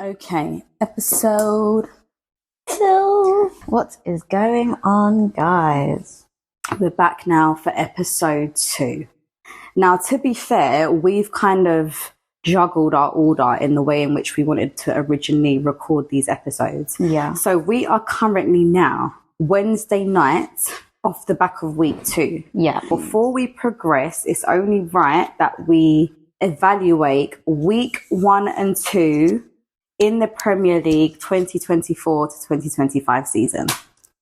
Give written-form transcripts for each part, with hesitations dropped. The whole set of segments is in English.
Okay, episode 2. What is going on, guys? We're back now for episode 2. Now, to be fair, we've kind of juggled our order in the way in which we wanted to originally record these episodes. Yeah. So we are currently now Wednesday night off the back of week 2. Yeah. Before we progress, it's only right that we evaluate week 1 and 2 in the Premier League 2024 to 2025 season.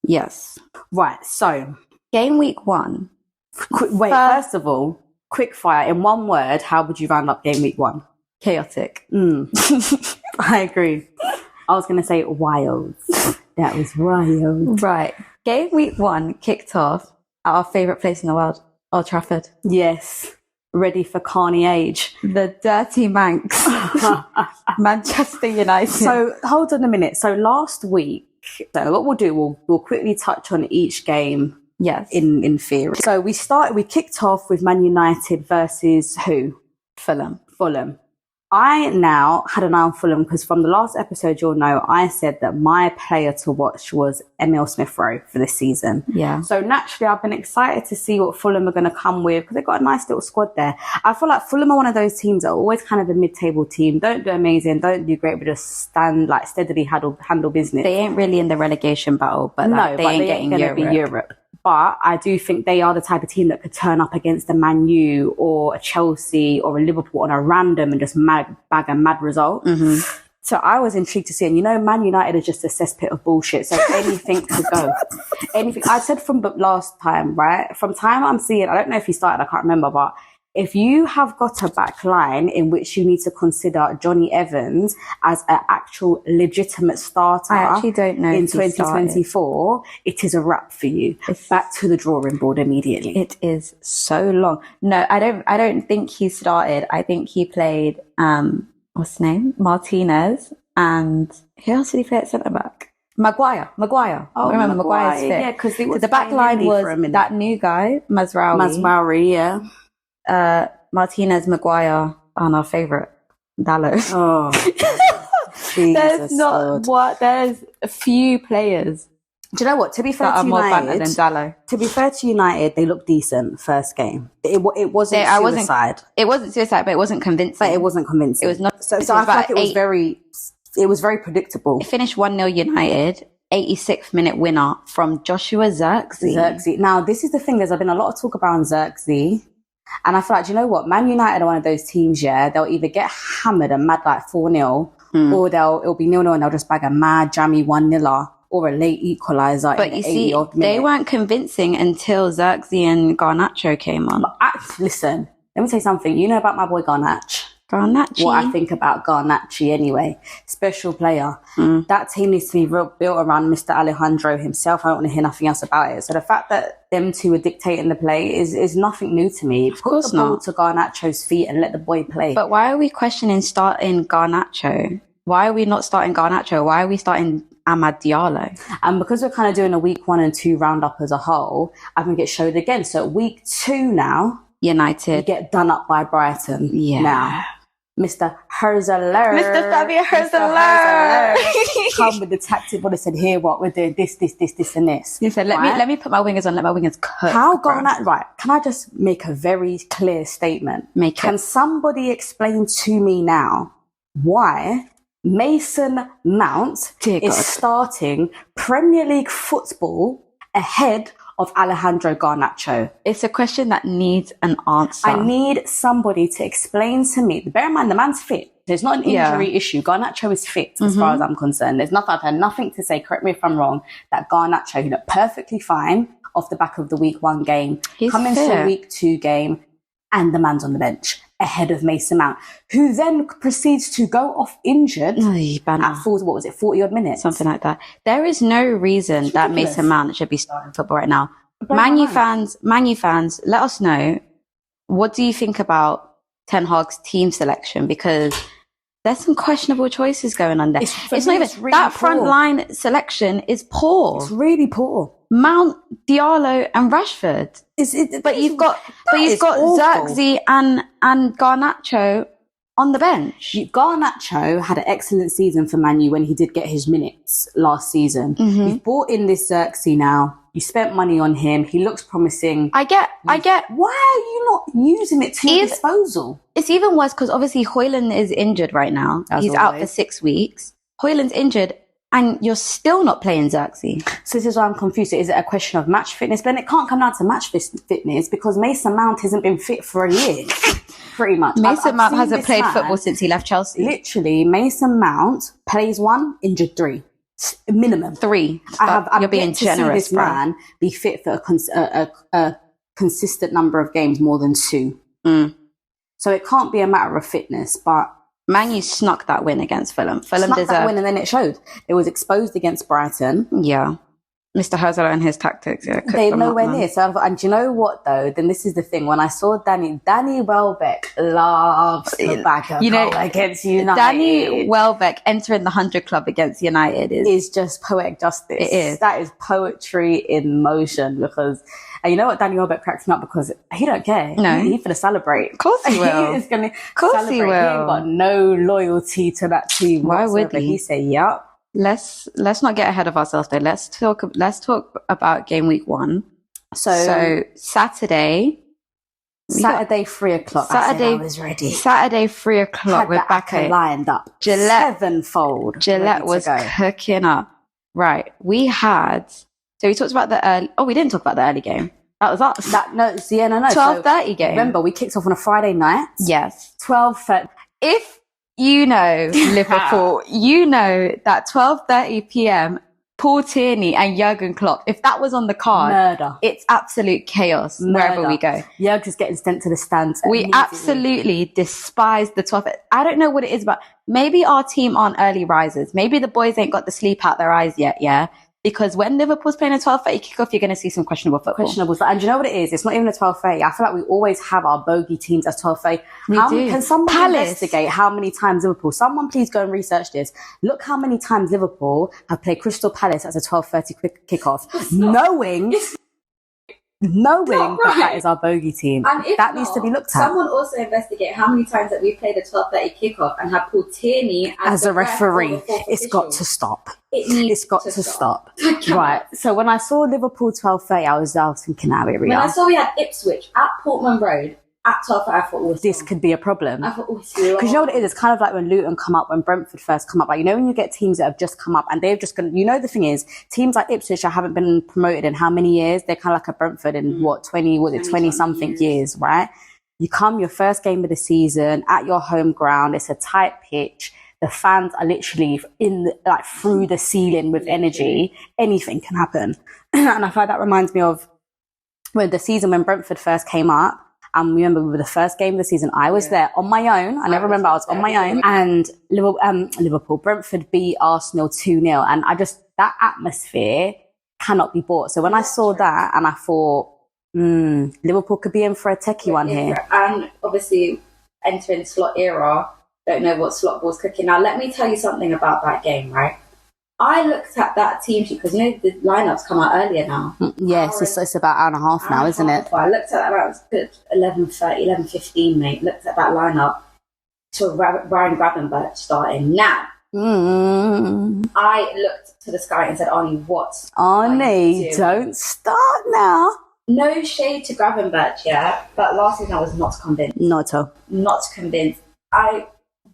Yes. Right, so Game week 1. first of all, quick fire. In one word, how would you round up game week 1? Chaotic. I agree. I was going to say wild. That was wild. Right. Game week 1 kicked off at our favourite place in the world, Old Trafford. Yes. Ready for Carney age. The Dirty Manx. Manchester United. So hold on a minute. So last week, so what we'll do, we'll quickly touch on each game. Yes. In theory. So we kicked off with Man United versus who? Fulham. I now had an eye on Fulham because from the last episode, you'll know, I said that my player to watch was Emile Smith-Rowe for this season. Yeah. So naturally, I've been excited to see what Fulham are going to come with because they've got a nice little squad there. I feel like Fulham are one of those teams that are always kind of a mid-table team. Don't do amazing, don't do great, but just stand like steadily handle business. They ain't really in the relegation battle, but they ain't going to be Europe. But I do think they are the type of team that could turn up against a Man U or a Chelsea or a Liverpool on a random and just bag a mad result. Mm-hmm. So I was intrigued to see. And Man United is just a cesspit of bullshit. So anything could go. Anything. I said from last time, right? From time I'm seeing, I don't know if he started, I can't remember, but if you have got a back line in which you need to consider Johnny Evans as an actual legitimate starter, I actually don't know in 2024, it is a wrap for you. It's back to the drawing board immediately. It is so long. No, I don't think he started. I think he played what's his name? Martinez, and who else did he play at centre back? Maguire. Oh, remember Maguire's fit. Yeah, because the back line was that new guy, Mazraoui, yeah. Martinez, Maguire, and our favourite, Dallo. Oh, there's a few players. Do you know what? To be fair that to are more United, better than Dallo. To be fair to United, they looked decent first game. It wasn't suicide. It wasn't suicide, but it wasn't convincing. But it wasn't convincing. It was not. So I feel like it was very predictable. It finished 1-0 United. 86th minute winner from Joshua Zirkzee. Now, this is the thing. There's been a lot of talk about Zirkzee. And I feel like, do you know what? Man United are one of those teams, yeah, they'll either get hammered and mad like 4-0, or it'll be 0-0 and they'll just bag a mad, jammy 1-0 or a late equaliser. But you see, they weren't convincing until Zirkzee and Garnacho came on. But listen, let me tell you something. You know about my boy Garnacho. What I think about Garnacho anyway. Special player. That team needs to be built around Mr. Alejandro himself. I don't want to hear nothing else about it. So the fact that them two are dictating the play is nothing new to me. Put the ball to Garnacho's feet and let the boy play. But why are we questioning starting Garnacho? Why are we not starting Garnacho? Why are we starting Amad Diallo? And because we're kind of doing a week 1 and 2 roundup as a whole, I think it showed again. So week 2 now, United get done up by Brighton. Yeah. Now, Mr. Herzler. Mr. Fabio Herzler. Come with the tactic, what I said, here, what we're doing, this, and this. He said, let me put my wingers on, let my wingers cook. Right, can I just make a very clear statement? Can somebody explain to me now why Mason Mount is starting Premier League football ahead of Alejandro Garnacho? It's a question that needs an answer. I need somebody to explain to me. Bear in mind, the man's fit. There's not an injury issue. Garnacho is fit as far as I'm concerned. I've had nothing to say, correct me if I'm wrong, that Garnacho, who looked perfectly fine off the back of the week 1 game, coming to the week 2 game, and the man's on the bench ahead of Mason Mount, who then proceeds to go off injured at 40 odd minutes. Something like that. There is no reason that Mason Mount should be starting football right now. Man U fans, let us know, what do you think about Ten Hag's team selection? Because there's some questionable choices going on there. It's not even really that front line selection is poor. It's really poor. Mount, Diallo, and Rashford. But you've got Zirkzee and Garnacho on the bench. Garnacho had an excellent season for Man U when he did get his minutes last season. You've brought in this Xerxes now. You spent money on him. He looks promising. I get. Why are you not using it to your disposal? It's even worse because obviously Højlund is injured right now. He's out for 6 weeks. Højlund's injured and you're still not playing Xerxes. So this is why I'm confused. Is it a question of match fitness? But it can't come down to match fitness because Mason Mount hasn't been fit for a year. Pretty much. Mason Mount hasn't played football since he left Chelsea. Literally, Mason Mount plays 1, injured 3. Minimum 3. You're being generous. See this man be fit for a consistent number of games more than 2. So it can't be a matter of fitness. But Man U snuck that win against Fulham. Fulham deserved that win, and then it showed. It was exposed against Brighton. Yeah. Mr. Herzler and his tactics. Yeah, they're nowhere near. So and do you know what though? Then this is the thing. When I saw Danny Welbeck loves to back a goal against United. Danny Welbeck entering the 100 club against United is just poetic justice. It is. That is poetry in motion because. And you know what? Danny Welbeck cracks me up because he don't care. No. He's going to celebrate. Of course he will. He's going to celebrate. He ain't got no loyalty to that team. Why would he? He say, yup. Let's not get ahead of ourselves though. Let's talk about game week 1. So Saturday 3 o'clock. I was ready. Saturday 3 o'clock. We're back lined up. Gillette sevenfold. Gillette was cooking up. Right. We talked about the early. Oh, we didn't talk about the early game. That was us. No. 12:30 game. Remember, we kicked off on a Friday night. Yes. 12:30. If you know Liverpool, you know that 12:30 p.m. Paul Tierney and Jurgen Klopp. If that was on the card, murder. It's absolute chaos wherever we go. Jurgen is getting sent to the stands. We absolutely despise the 12th. I don't know what it is, but maybe our team aren't early risers. Maybe the boys ain't got the sleep out their eyes yet. Yeah. Because when Liverpool's playing a 12:30 kickoff, you're going to see some questionable football. And you know what it is? It's not even a 12:30. I feel like we always have our bogey teams as 12:30. Can someone investigate how many times Liverpool? Someone please go and research this. Look how many times Liverpool have played Crystal Palace as a 12:30 kickoff, knowing that is our bogey team. And that needs to be looked at. Someone also investigate how many times that we played a 12:30 kickoff and had Paul Tierney as a referee. It's got to stop. It's got to stop. Right. So when I saw Liverpool 12:30, I was thinking, now here we are. When I saw we had Ipswich at Portman Road at 12:30, I thought, this could be a problem. I thought, because you know what it is? It's kind of like when Luton come up, when Brentford first come up. Like, you know, when you get teams that have just come up and they've just gone, you know, the thing is, teams like Ipswich that haven't been promoted in how many years? They're kind of like a Brentford in 20 something years, right? You come your first game of the season at your home ground. It's a tight pitch. The fans are literally through the ceiling with energy. Anything can happen. And I find that reminds me of when Brentford first came up. And remember, we were the first game of the season. I was there on my own. I never remember I was on my own. And Brentford beat Arsenal 2-0. And that atmosphere cannot be bought. So when I saw that and I thought, Liverpool could be in for a techie one here. And obviously entering slot era, don't know what slot ball's cooking. Now, let me tell you something about that game, right? I looked at that team sheet because, you know, the lineups come out earlier now. Yes, it's about an hour and a half now, isn't it? I looked at that, it was good 11:30, 11:15, mate. Looked at that lineup. So Ryan Gravenberch starting. Now, I looked to the sky and said, Arnie, what? Arnie, don't start now. No shade to Gravenberch, yeah, but last season I was not convinced. Not at all. Not convinced.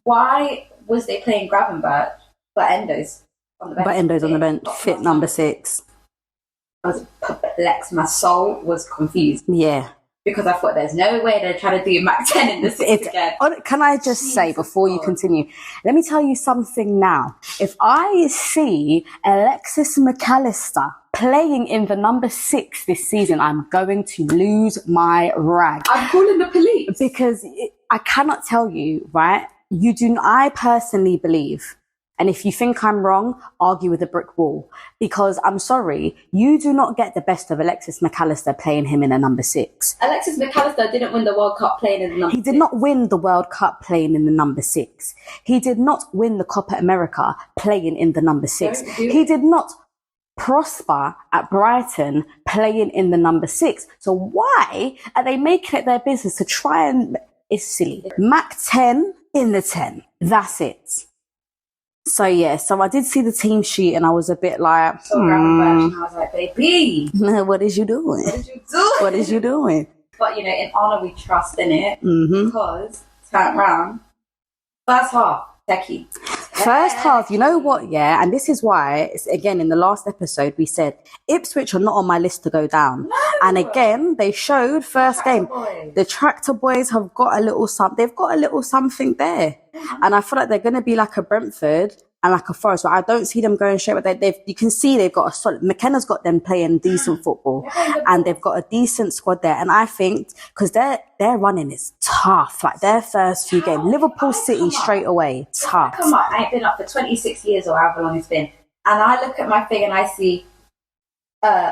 Why was they playing Gravenberch but Endo's on the bench? But Endo's on the bench, fit number 6. I was perplexed. My soul was confused. Yeah. Because I thought there's no way they're trying to do Mac 10 in the 6 again. Can I just say before you continue, let me tell you something now. If I see Alexis McAllister playing in the number 6 this season, I'm going to lose my rag. I'm calling the police. Because I cannot tell you, right? I personally believe, and if you think I'm wrong, argue with a brick wall. Because I'm sorry, you do not get the best of Alexis McAllister playing him in a number 6. Alexis McAllister didn't win the World Cup playing in the number 6. He did not win the World Cup playing in the number 6. He did not win the Copa America playing in the number 6. He did not prosper at Brighton playing in the number 6. So why are they making it their business to try and... It's silly. Mac 10 in the 10. That's it. So yeah, so I did see the team sheet and I was a bit like, I was like, baby, what is you doing? What is you doing? But, in honour we trust in it, Mm-hmm. because, turn around, first half, techie. First half, you know what, yeah? And this is why, again, in the last episode, we said, Ipswich are not on my list to go down. No. And again, they showed first game. The Tractor Boys have got a little they've got a little something there. Mm-hmm. And I feel like they're going to be like a Brentford and like a Forest. But I don't see them going straight, but you can see they've got a solid, McKenna's got them playing decent football and they've got a decent squad there. And I think, because their running is tough, like their first few games, Liverpool City straight away, tough. Come on, I ain't been up for 26 years or however long it's been. And I look at my thing and I see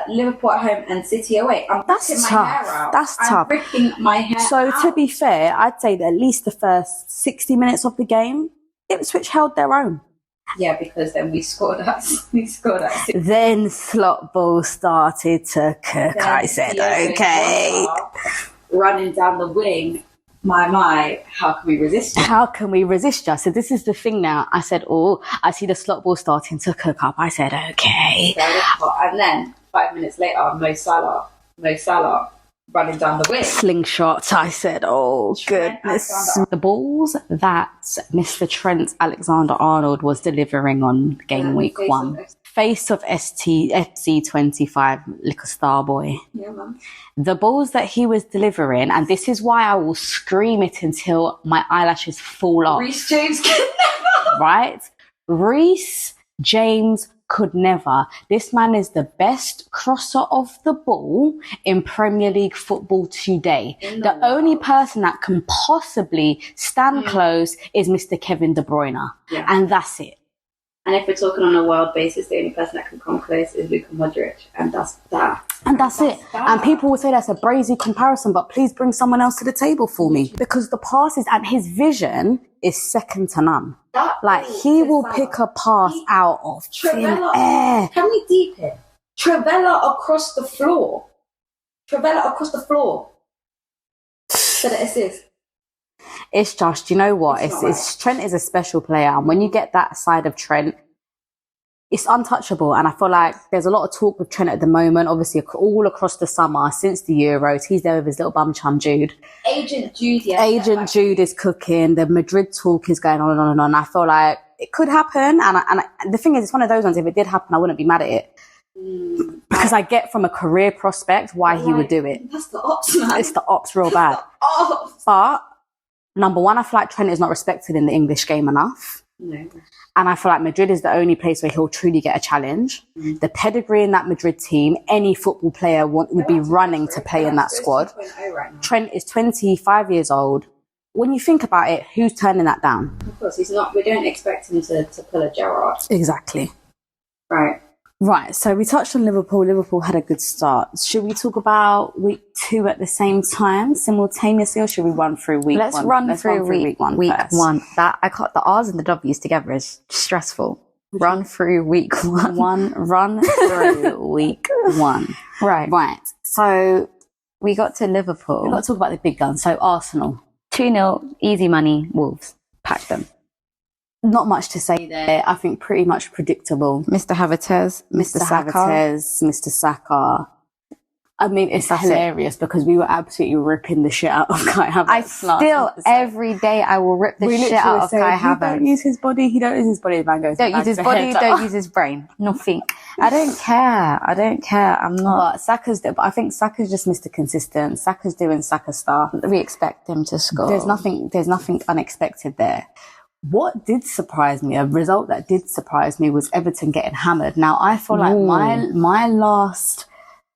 Liverpool at home and City away. That's ripping tough. My hair out. That's I'm tough. ripping my hair So out. to be fair, I'd say that at least the first 60 minutes of the game, Ipswich held their own. Yeah, because then we scored us. Then slot ball started to cook. I said, okay. Running down the wing. My, how can we resist you? How can we resist you? So this is the thing now. I said, I see the slot ball starting to cook up. I said, okay. And then 5 minutes later, Mo Salah running down the wing. Slingshot. I said, goodness. The balls that Mr. Trent Alexander-Arnold was delivering on game week 1. Face of FC25, like a star boy. Yeah, man. The balls that he was delivering, and this is why I will scream it until my eyelashes fall off. Reece James could never. Right? Reece James could never. This man is the best crosser of the ball in Premier League football today. The only person that can possibly stand close is Mr. Kevin De Bruyne. Yeah. And that's it. And if we're talking on a world basis, the only person that can come close is Luka Modric. And that's that. And that's it. That. And people will say that's a brazy comparison, but please bring someone else to the table for me. Because the passes and his vision is second to none. Like, he will pick a pass out of thin air. Can we deep it? Trevella across the floor. For the assist. It's just, you know what? It's Trent is a special player. And when you get that side of Trent, it's untouchable. And I feel like there's a lot of talk with Trent at the moment, obviously all across the summer since the Euros. He's there with his little bum chum Jude. Agent Jude, yeah. Agent Jude is cooking. The Madrid talk is going on and on and on. I feel like it could happen. And the thing is, it's one of those ones, if it did happen, I wouldn't be mad at it. Because I get from a career prospect why he would do it. That's the ops, man. It's the ops real bad. But number one, I feel like Trent is not respected in the English game enough. No. And I feel like Madrid is the only place where he'll truly get a challenge. The pedigree in that Madrid team, any football player would be running to play in that squad. Trent is 25 years old. When you think about it, who's turning that down? Of course, he's not. We don't expect him to pull a Gerrard. Exactly. Right, so we touched on Liverpool. Liverpool had a good start. Should we talk about week 2 at the same time, simultaneously, or should we run through week 1? Let's run through week 1 Week first. 1. That I got the R's and the W's together is stressful. Run through week 1. Run through week 1. Right. So we got to Liverpool. We've got to talk about the big guns. So Arsenal. 2-0, easy money, Wolves. Pack them. Not much to say there. I think pretty much predictable. Mr. Havertz, Mr. Saka. I mean, it's hilarious because we were absolutely ripping the shit out of Kai Havertz. Every day, I will rip the shit out of Kai Havertz. Don't use his body. He don't use his body. The man goes, don't use his body. Don't use his brain. Nothing. I don't care. I'm not. But I think Saka's just Mr. Consistent. Saka's doing Saka stuff. We expect him to score. There's nothing unexpected there. What did surprise me, a result that did surprise me, was Everton getting hammered. Now, I feel like my last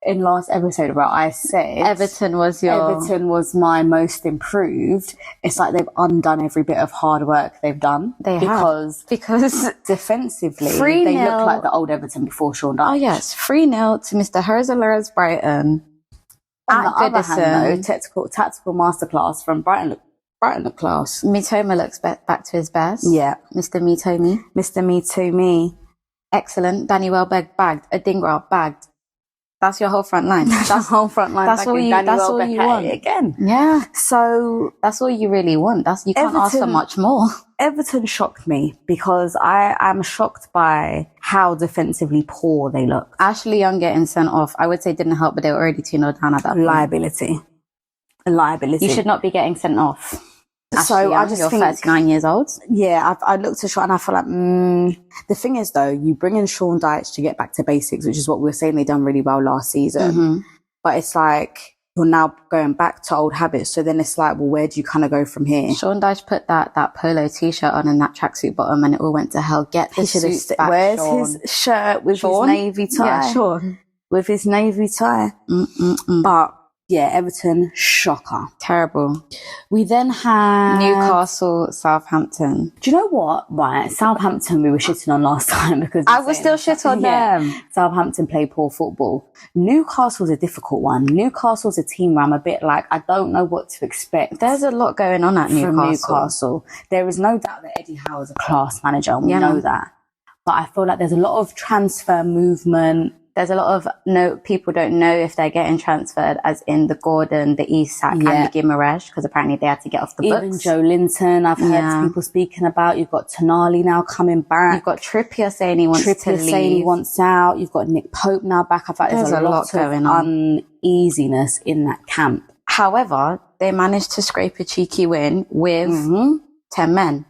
episode where I said Everton was my most improved. It's like they've undone every bit of hard work they've done. Because defensively, they look like the old Everton before Sean Dyche. Oh yes, 3-0 to Mr. Herzler's Brighton. On the other hand, though, tactical masterclass from Brighton look class. Mitoma looks back to his best. Yeah. Mr. Me. Excellent. Danny Welbeck bagged. Adingra bagged. That's your whole front line. That's the whole front line. That's all you. That's all you want. Again. Yeah. So that's all you really want. You can't ask for much more. Everton shocked me because I am shocked by how defensively poor they look. Ashley Young getting sent off, I would say didn't help, but they were already 2-0 down at that point. Liability. You should not be getting sent off. So I just you're think 39 years old. Yeah, I looked at Sean and I feel like the thing is though, you bring in Sean Dyche to get back to basics, which is what we were saying they done really well last season. Mm-hmm. But it's like you're now going back to old habits. So then it's like, well, where do you kind of go from here? Sean Dyche put that polo t-shirt on and that tracksuit bottom, and it all went to hell. Get the suit back. Where's Sean? his shirt with his navy tie? Yeah, Sean. With his navy tie. But yeah, Everton, shocker. Terrible. We then had Newcastle, Southampton. Do you know what? Right, Southampton we were shitting on last time because I was still shit on them. Southampton play poor football. Newcastle's a difficult one. Newcastle's a team where I'm a bit like, I don't know what to expect. There's a lot going on at Newcastle. There is no doubt that Eddie Howe is a class manager, and we know that. But I feel like there's a lot of transfer movement. There's a lot of people don't know if they're getting transferred, as in the Gordon, the Isak, and the Guimaraes, because apparently they had to get off the books. Even Joe Linton, I've heard people speaking about. You've got Tonali now coming back. You've got Trippier saying he wants to leave. Saying he wants out. You've got Nick Pope now back. I feel like there's a lot going of on. uneasiness in that camp. However, they managed to scrape a cheeky win with 10 men.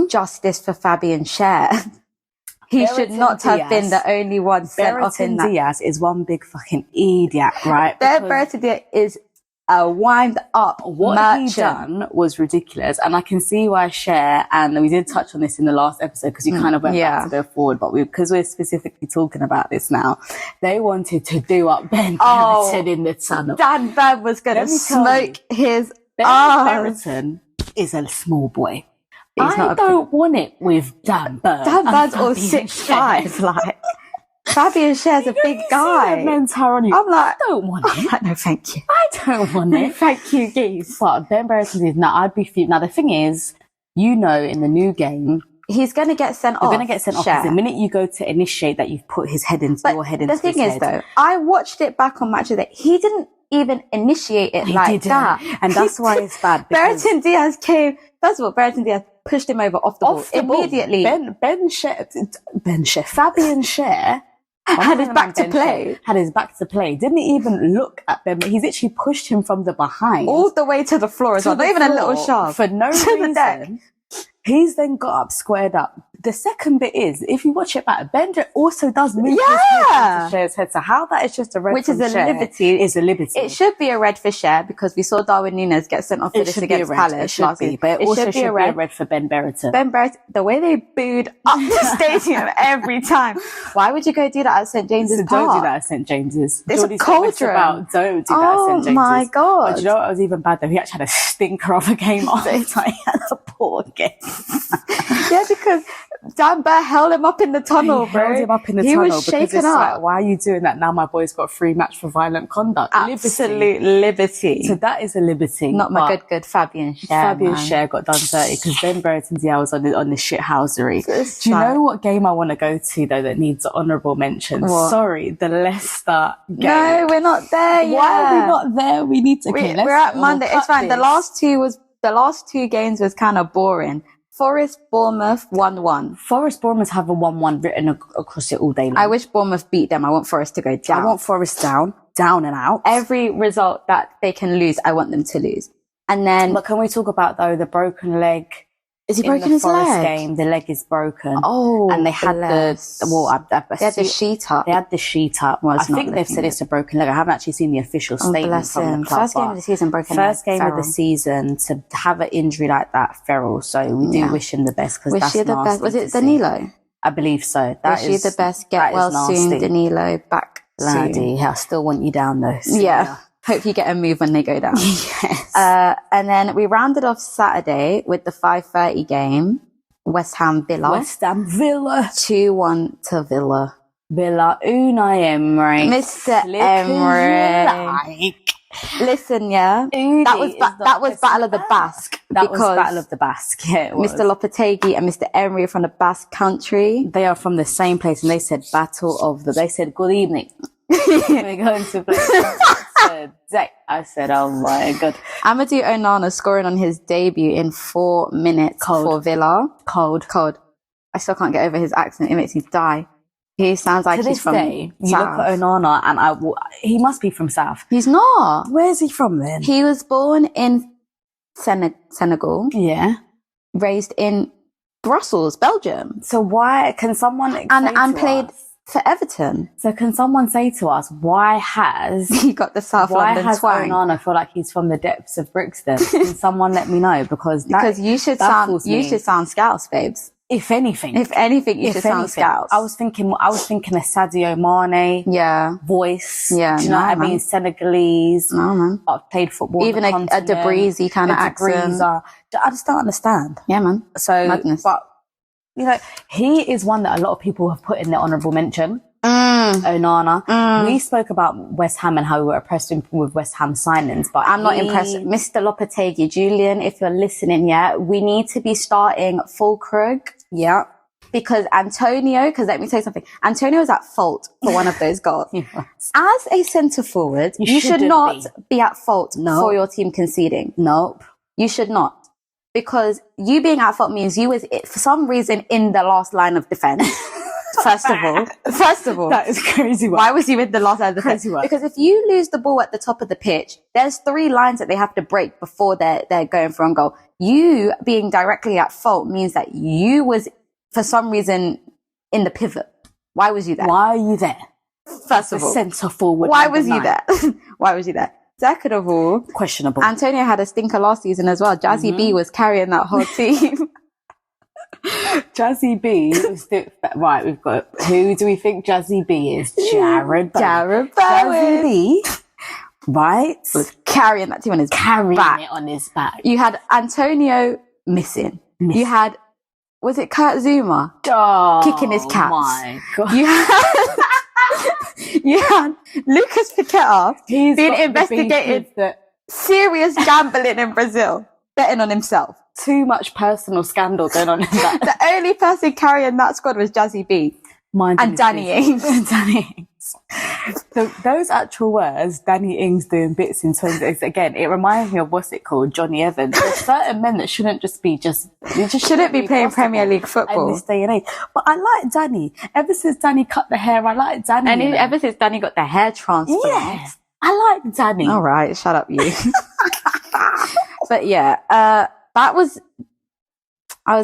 Justice for Fabian Schär. He should not have been the only one sent off in that. Diaz is one big fucking idiot, right? Bertrand Diaz is a wind up What he done was ridiculous. And I can see why Schär, and we did touch on this in the last episode because you kind of went back to go forward, but because we're specifically talking about this now, they wanted to do up Ben Brereton in the tunnel. Dan Burn was going to smoke his Brereton is a small boy. I don't want it with Dan Burn. Dan Burn's all 6'5", like. Fabian Schär's a big guy. I'm like, I don't want it. Like, no, thank you. I don't want it. Thank you, geese. But Ben Brereton is, I'd be fuming. Now, the thing is, in the new game, he's going to get sent off. You're going to get sent off. The minute you go to initiate that, you've put your head into the thing is, though, I watched it back on Match of the Day. He didn't even initiate it that. And that's why it's bad. Brereton Diaz came. First of all, Brereton Diaz pushed him over off the ball immediately. Fabian Schär had his back to play. Didn't even look at Ben. He's literally pushed him from the behind all the way to the floor as well. Not even a little shove for no reason. The deck. He's then got up, squared up. The second bit is, if you watch it back, Bender also does move his head into Scher's head. So how that is just a red Which is a liberty. Is a liberty. It should be a red for Scher because we saw Darwin Núñez get sent off for this against Palace last week. But it also should be a red for Ben Brereton. Ben Brereton, the way they booed up the stadium every time. Why would you go do that at St. James's Park? Don't do that at St. James's. It's a cauldron. Don't do that at St. James's. Oh my God. But do you know what was even bad though? He actually had a stinker of a game after. He had a poor game. Yeah, because Dan Burr held him up in the tunnel, bro. Held him up in the tunnel was because it's like, why are you doing that? Now my boy's got a free match for violent conduct. Absolute liberty. So that is a liberty. Not my good Fabian Schär. Fabian Schär got done dirty because Ben Brereton Diaz was on this shithousery. Do you know what game I want to go to though that needs honourable mention? What? Sorry, the Leicester game. No, we're not there yet. Why are we not there? We need to. We're at Monday. It's fine. The last two games was kind of boring. Forest, Bournemouth, 1-1. Forest, Bournemouth have a 1-1 written across it all day long. I wish Bournemouth beat them. I want Forest to go down. I want Forest down and out. Every result that they can lose, I want them to lose. And then... But can we talk about, though, the broken leg? Is he broken his leg? Game, the leg is broken. Oh, and they had they had the sheet up. They had the sheet up. I think they've said it's a broken leg. I haven't actually seen the official statement from the club. First game of the season, broken leg. First game of the season to have an injury like that, feral. So we do wish him the best because that's nasty. Best. Was it Danilo? I believe so. Wish you the best. Get well soon, Danilo. Back Laddie, soon. I still want you down though. So yeah. Hope you get a move when they go down. Yes. And then we rounded off Saturday with the 5:30 game. West Ham Villa. 2-1 to Villa. Unai Emery. Mr. Emery. Listen, yeah. That was Battle of the Basque. That was Battle of the Basque. Yeah, it was. Mr. Lopetegui and Mr. Emery are from the Basque country. They are from the same place and they said they said good evening. We're going to play today. I said, oh my God. Amadou Onana scoring on his debut in 4 minutes for Villa. Cold. I still can't get over his accent. It makes me die. He sounds like he's from day, you South. look at Onana and he must be from South. He's not. Where's he from then? He was born in Senegal. Yeah. Raised in Brussels, Belgium. So why can someone and played for Everton? So can someone say to us, why has he got the South London twang? Why has Onana feel like he's from the depths of Brixton? Can someone let me know? Because you should sound Scouse, babes. If anything, you should sound Scouse. I was thinking a Sadio Mane. Yeah. Voice. Yeah. Do you know what I mean? Senegalese. No, man. I've played football. Even a De Breezy kind of accent. I just don't understand. Yeah, man. So, madness. But, you know, he is one that a lot of people have put in their honourable mention. Onana. We spoke about West Ham and how we were impressed with West Ham signings, but I'm not impressed. Mr. Lopetegui, Julian, if you're listening, we need to be starting Fulkrug. Yeah. Because let me tell you something. Antonio is at fault for one of those goals. Yes. As a centre forward, you should not be at fault for your team conceding. Nope. You should not. Because you being at fault means you was, for some reason, in the last line of defence. First of all. That is crazy. Why was you in the last line of defence? Because if you lose the ball at the top of the pitch, there's 3 lines that they have to break before they're going for a goal. You being directly at fault means that you was, for some reason, in the pivot. Why was you there? Why are you there? First of all. Centre forward. Why was you there? Why was you there? Second of all. Questionable. Antonio had a stinker last season as well. Jazzy B was carrying that whole team. Jazzy B is right. We've got who do we think Jazzy B is? Jared Bowen. Jazzy B, right, was carrying that team on his it on his back. You had Antonio missing. You had Kurt Zuma kicking his cats. My God. You had Lucas Paqueta being investigated for serious gambling in Brazil, betting on himself. Too much personal scandal going on in that. The only person carrying that squad was Jazzy B. And Danny Ings. So those actual words, Danny Ings doing bits in 20, again, it reminds me of what's it called, Johnny Evans. There's certain men that shouldn't just be shouldn't be playing Premier League football in this day and age. But I like Danny. Ever since Danny cut the hair, I like Danny. And ever since Danny got the hair transplant. Yeah, I like Danny. All right, shut up, you. But I was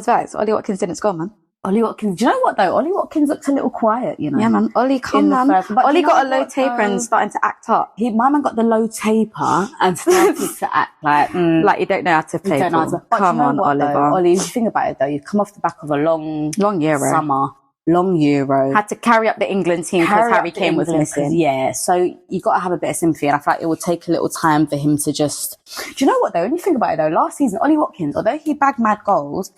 vexed. Ollie Watkins didn't score, man. Ollie Watkins, do you know what though? Ollie Watkins looked a little quiet, you know. Yeah, man. Ollie, come man. Ollie got a low taper and starting to act up. My man got the low taper and started to act like you don't know how to play. Come on, Oliver. Ollie, if you think about it though, you've come off the back of a long Euro. Long Euro. Had to carry up the England team because Harry Kane was missing. Yeah, so you got to have a bit of sympathy, and I feel like it will take a little time for him to just. Do you know what though? When you think about it though, last season Ollie Watkins, although he bagged mad goals,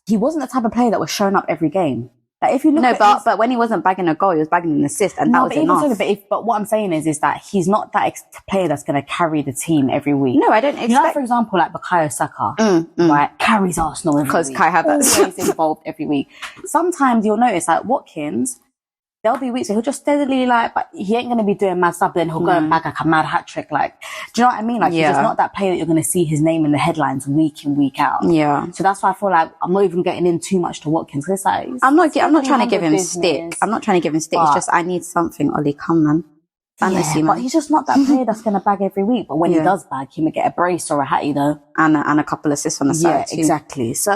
he wasn't the type of player that was showing up every game. Like if you look but when he wasn't bagging a goal, he was bagging an assist, and that was enough. But what I'm saying is that he's not that player that's going to carry the team every week. No, I don't expect. You know, for example, like Bukayo Saka, right, carries Arsenal every week. Because Kai Havertz always involved every week. Sometimes you'll notice like Watkins, there'll be weeks where he'll just steadily but he ain't going to be doing mad stuff, but then he'll go and bag like a mad hat trick. Like, do you know what I mean? Like, he's just not that player that you're going to see his name in the headlines week in, week out. Yeah. So that's why I feel like I'm not even getting in too much to Watkins. Cause it's like, I'm not trying to give him stick. I'm not trying to give him stick. It's just, I need something, Ollie. Come, man. Fantasy, man. But he's just not that player that's going to bag every week. But when he does bag, he might get a brace or a hat, you know. And a couple assists on the side too. Exactly. So,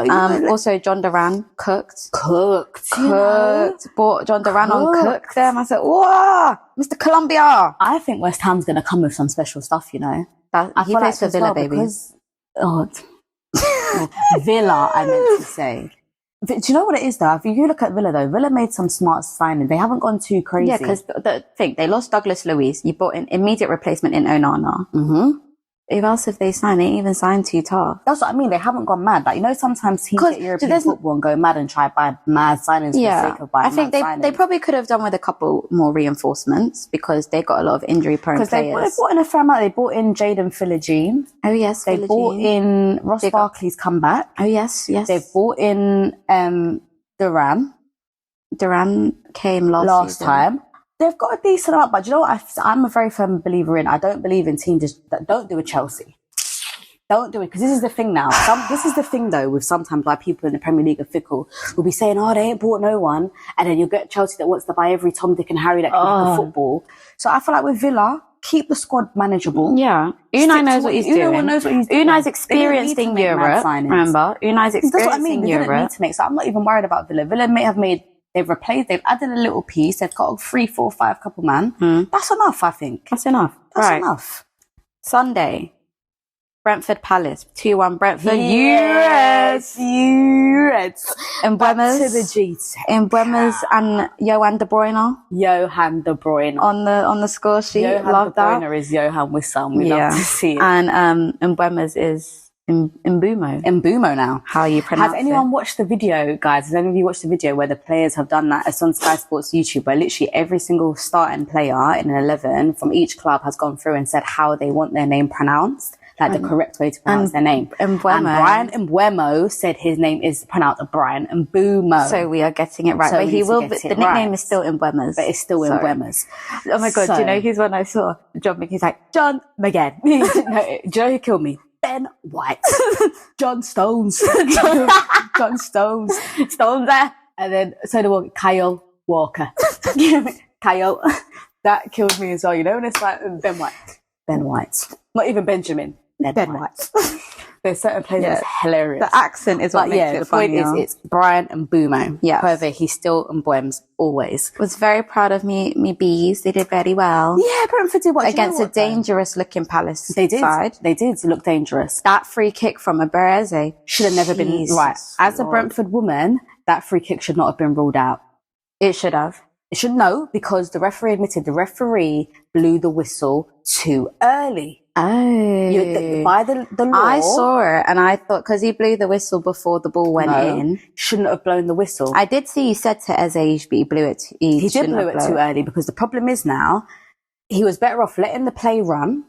also John Duran cooked. Bought John Duran on cooked them. I said, whoa, Mr. Colombia. I think West Ham's going to come with some special stuff, you know. He plays for Villa, baby. Villa, I meant to say. Do you know what it is though? If you look at Villa though, Villa made some smart signings. They haven't gone too crazy. Yeah, because they lost Douglas Luiz. You bought an immediate replacement in Onana. Mm-hmm. Who else have they signed? They ain't even signed too tough. That's what I mean. They haven't gone mad. Like, you know, sometimes teams get European football and go mad and try to buy mad signings for the sake of buying. I think they probably could have done with a couple more reinforcements because they got a lot of injury prone players. They bought in a fair amount. They bought in Jaden Philogene. Oh yes, they bought in Ross Barkley's comeback. Oh yes. They've bought in Duran. Duran came last time. They've got a decent amount, but you know what? I'm a very firm believer in. I don't believe in teams that don't do a Chelsea. Don't do it, because this is the thing now. This is the thing though, with sometimes why people in the Premier League are fickle. Will be saying, "Oh, they ain't bought no one," and then you'll get Chelsea that wants to buy every Tom, Dick, and Harry that can play football. So I feel like with Villa, keep the squad manageable. Yeah, Unai knows what he's doing. Unai's experienced in Europe. Remember, Unai's experienced That's what I mean. in They Europe. didn't need to make. So I'm not even worried about Villa. Villa may have made. They've added a little piece. They've got 3, 4, 5 couple man. That's enough, I think. That's enough. That's right. enough. Sunday, Brentford Palace, 2-1 Brentford. Yes. And Back to the G. And Johan De Bruyne. Johan De Bruyne. On the score sheet. Johan Love De Bruyne that. is Johan with some. We love to see it. And Mbeumo's is Mbumo. Mbumo now. How you pronounce it. Has anyone watched the video, guys? Has any of you watched the video where the players have done that? It's on Sky Sports YouTube, where literally every single starting player in an 11 from each club has gone through and said how they want their name pronounced. Like the correct way to pronounce their name. And Brian Mbuemo said his name is pronounced Brian Mbumo. So we are getting it right. But the nickname is still Mbuemo's. But it's still Mbuemo's. Oh my God, do you know who's one I saw? He's like, John McGann. No, do you know who killed me? Ben White. John Stones. John Stones. Stones there. And then, Kyle Walker. Kyle. That killed me as well. You know, when it's like Ben White. Ben White. Not even Benjamin. Ben White. There's certain players that's hilarious. The accent is what makes it funny. The point is, it's Brian Mbumo. Yeah. However, he's still Mbuemo's always. Was very proud of me bees. They did very well. Yeah, Brentford did what against a dangerous looking Palace side. They did look dangerous. That free kick from Abereze should have never been right. As a Brentford woman, that free kick should not have been ruled out. It should have. It should know, because the referee admitted the referee blew the whistle too early. Oh. By the law. I saw it and I thought, because he blew the whistle before the ball went in. Shouldn't have blown the whistle. I did see he said to Eze, but he blew it. He did blow it too early, because the problem is now, he was better off letting the play run,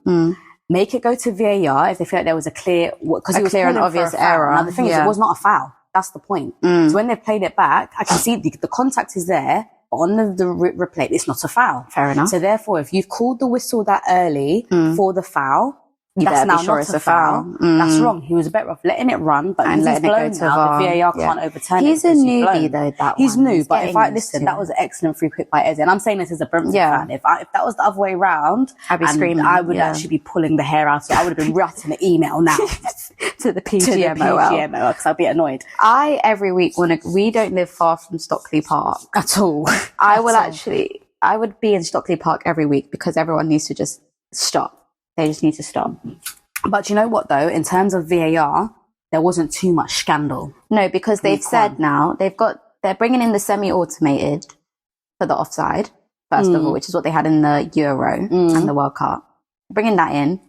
make it go to VAR if they felt there was a clear, because it was clear and obvious error. Now the thing is, it was not a foul. That's the point. So when they played it back, I can see the contact is there. On the replay, it's not a foul. Fair enough. So therefore, if you've called the whistle that early for the foul, that's now not a foul. That's wrong. He was better off letting it run, but he's blown now. The VAR can't overturn it. He's a newbie though. He's new, but if I listen, that was an excellent free kick by Eze, and I'm saying this as a Brentford fan. If that was the other way round, I'd be screaming. I would actually be pulling the hair out. So I would have been writing an email now to the PGMOL because I'd be annoyed. Every week we don't live far from Stockley Park at all. I would be in Stockley Park every week, because everyone needs to just stop. They just need to stop. But you know what though? In terms of VAR, there wasn't too much scandal. No, because they've said now they're bringing in the semi-automated for the offside, first of all, which is what they had in the Euro and the World Cup. Bringing that in.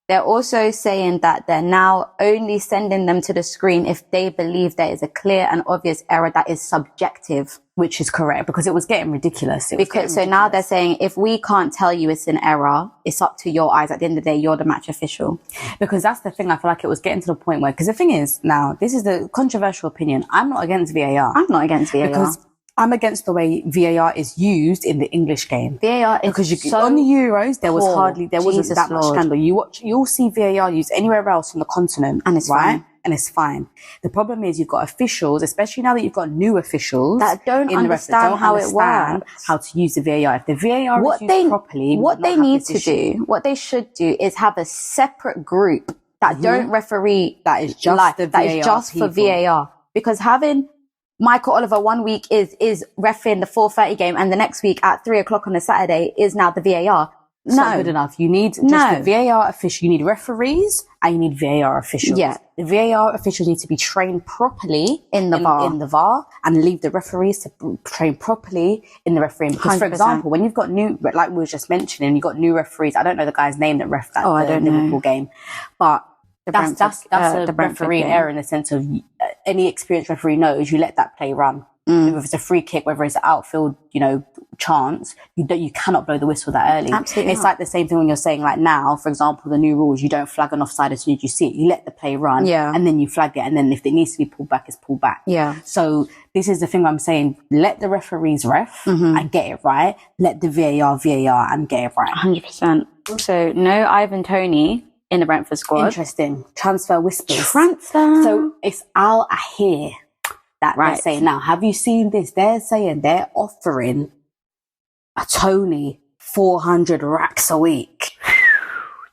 They're also saying that they're now only sending them to the screen if they believe there is a clear and obvious error that is subjective. Which is correct, because it was getting ridiculous. Now they're saying, if we can't tell you it's an error, it's up to your eyes. At the end of the day, you're the match official. Because that's the thing. I feel like it was getting to the point where, because the thing is, now, this is the controversial opinion. I'm not against VAR. I'm not against VAR. Because I'm against the way VAR is used in the English game. VAR is because on the Euros there wasn't that much scandal. You'll see VAR used anywhere else on the continent, and it's fine. And it's fine. The problem is you've got officials, especially now that you've got new officials that don't understand how it works, how to use the VAR. If the VAR is used properly, what they should do is have a separate group that don't referee that is just for VAR. Because having Michael Oliver 1 week is refereeing the 4:30 game, and the next week at 3:00 on a Saturday is now the VAR. It's not good enough. You need the VAR official. You need referees and you need VAR officials. Yeah. The VAR officials need to be trained properly in the VAR, and leave the referees to train properly in the refereeing. Because 100%. For example, when you've got new, like we were just mentioning, you've got new referees. I don't know the guy's name that ref that Liverpool game, but that's a referee error in the sense of any experienced referee knows you let that play run. Whether it's a free kick, whether it's an outfield, chance, you cannot blow the whistle that early. Absolutely It's not. like the same thing when you're saying, like, now, for example, the new rules, you don't flag an offside as soon as you see it. You let the play run, and then you flag it, and then if it needs to be pulled back, it's pulled back. So this is the thing I'm saying. Let the referees ref and get it right. Let the VAR and get it right. 100%. Also, no Ivan Toney in the Brentford squad. Interesting. Transfer whispers. So it's Al Ahir that they're saying now. Have you seen this? They're saying they're offering a Tony 400 racks a week.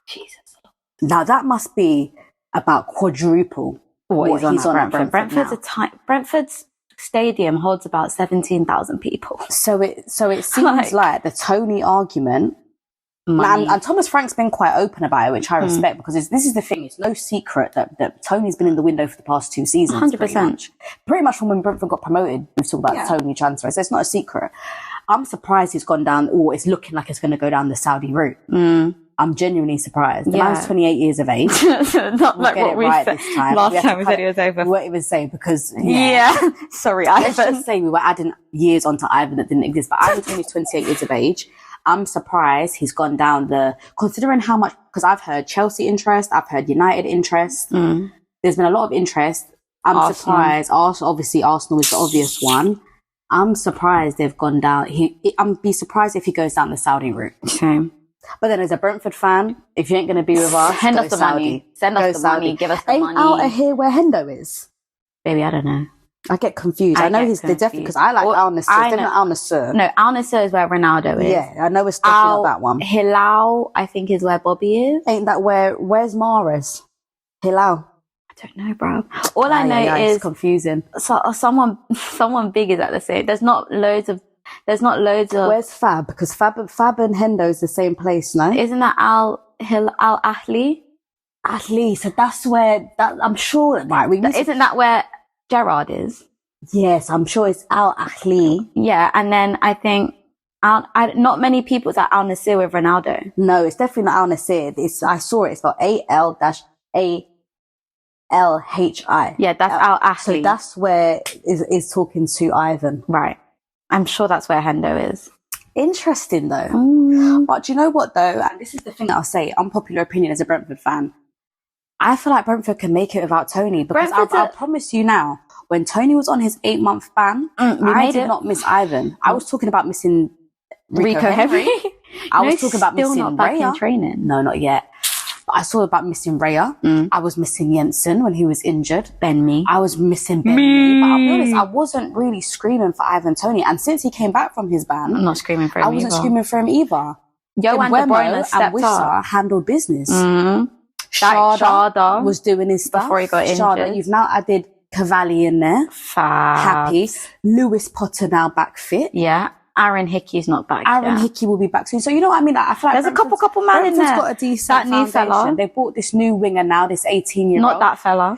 Jesus. Now that must be about quadruple what he's on at Brentford. Brentford's stadium holds about 17,000 people. So it seems like the Tony argument. And Thomas Frank's been quite open about it, which I respect, because this is the thing. It's no secret that Tony's been in the window for the past 2 seasons. 100%. Pretty much from when Brentford got promoted, we've talked about the Tony transfer. So it's not a secret. I'm surprised he's gone down, or it's looking like it's going to go down the Saudi route. I'm genuinely surprised. The man's 28 years of age. Not like what we said this time. last time we said it was over. We won't even say because... Sorry, Let's just say we were adding years onto Ivan that didn't exist. But Ivan Toney's 28 years of age. I'm surprised he's gone down considering how much, because I've heard Chelsea interest, I've heard United interest. There's been a lot of interest. I'm surprised. Arsenal is the obvious one. I'm surprised they've gone down. I'm be surprised if he goes down the Saudi route. Shame. But then as a Brentford fan, if you ain't going to be with us, send us the money. Send us the money. Give us the money. Ain't Out of here where Hendo is? Baby, I don't know. I get confused. I know he's definitely, because I like Al Nassr. Al Nassr. No, Al Nassr is where Ronaldo is. Yeah, I know it's definitely not that one. Hilal, I think, is where Bobby is. Ain't that where's Mahrez? Hilal. I don't know, bro. All I know is it's confusing. So someone big is at the same. There's not loads of. Where's Fab? Because Fab and Hendo is the same place, no? Isn't that Al Ahly? Ahly. So that's where I'm sure. Right. Isn't that where Gerrard is? Yes, I'm sure it's Al Ahly. Yeah, and then I think not many people at Al Nassr with Ronaldo. No, it's definitely not Al Nassr. I saw it. It's got AL-ALHI. Yeah, that's Al Ahly. So that's where is talking to Ivan. Right. I'm sure that's where Hendo is. Interesting though. But do you know what though? And this is the thing that I'll say, unpopular opinion as a Brentford fan. I feel like Brentford can make it without Tony, because I promise you now, when Tony was on his 8-month ban, I did not miss Ivan. I was talking about missing Rico Henry. I was talking about missing not back Raya. In training. No, not yet. But I saw about missing Raya. I was missing Jensen when he was injured. Ben I was missing Ben Mee. But I'll be honest, I wasn't really screaming for Ivan Toney. And since he came back from his ban, I'm not screaming for him. I wasn't screaming for him either. Yohan De Bruyne stepped up. Handled business. Shada was doing his stuff before he got injured. You've now added Cavalli in there. Happy. Lewis Potter now back fit. Yeah. Aaron Hickey's not back yet. Hickey will be back soon. So you know what I mean? I feel like there's a couple man in there. Got a decent new fella. They bought this new winger now, this 18-year-old. Not that fella.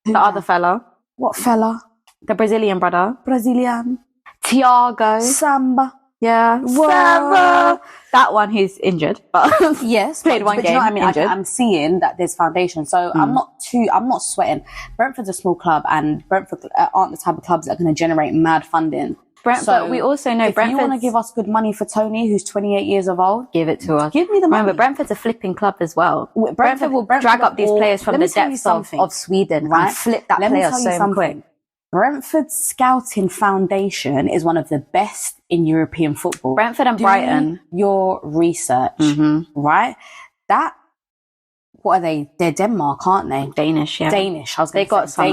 The other fella. What fella? The Brazilian brother. Brazilian. Thiago. Samba. Yeah. Samba. That one who's injured. But yes. Played one game. You know what I mean? Injured. I'm seeing that there's foundation. So I'm not sweating. Brentford's a small club, and Brentford aren't the type of clubs that are going to generate mad funding. But we also know if you want to give us good money for Tony, who's 28 years of old, give it to us. Give me the money. Remember, Brentford's a flipping club as well. Brentford will drag up these players from the depths of Sweden, right? And flip that player so quick. Brentford's scouting foundation is one of the best in European football. Brentford and Brighton. Your research, right? What are they? They're Denmark, aren't they? Danish, yeah. Danish. They got some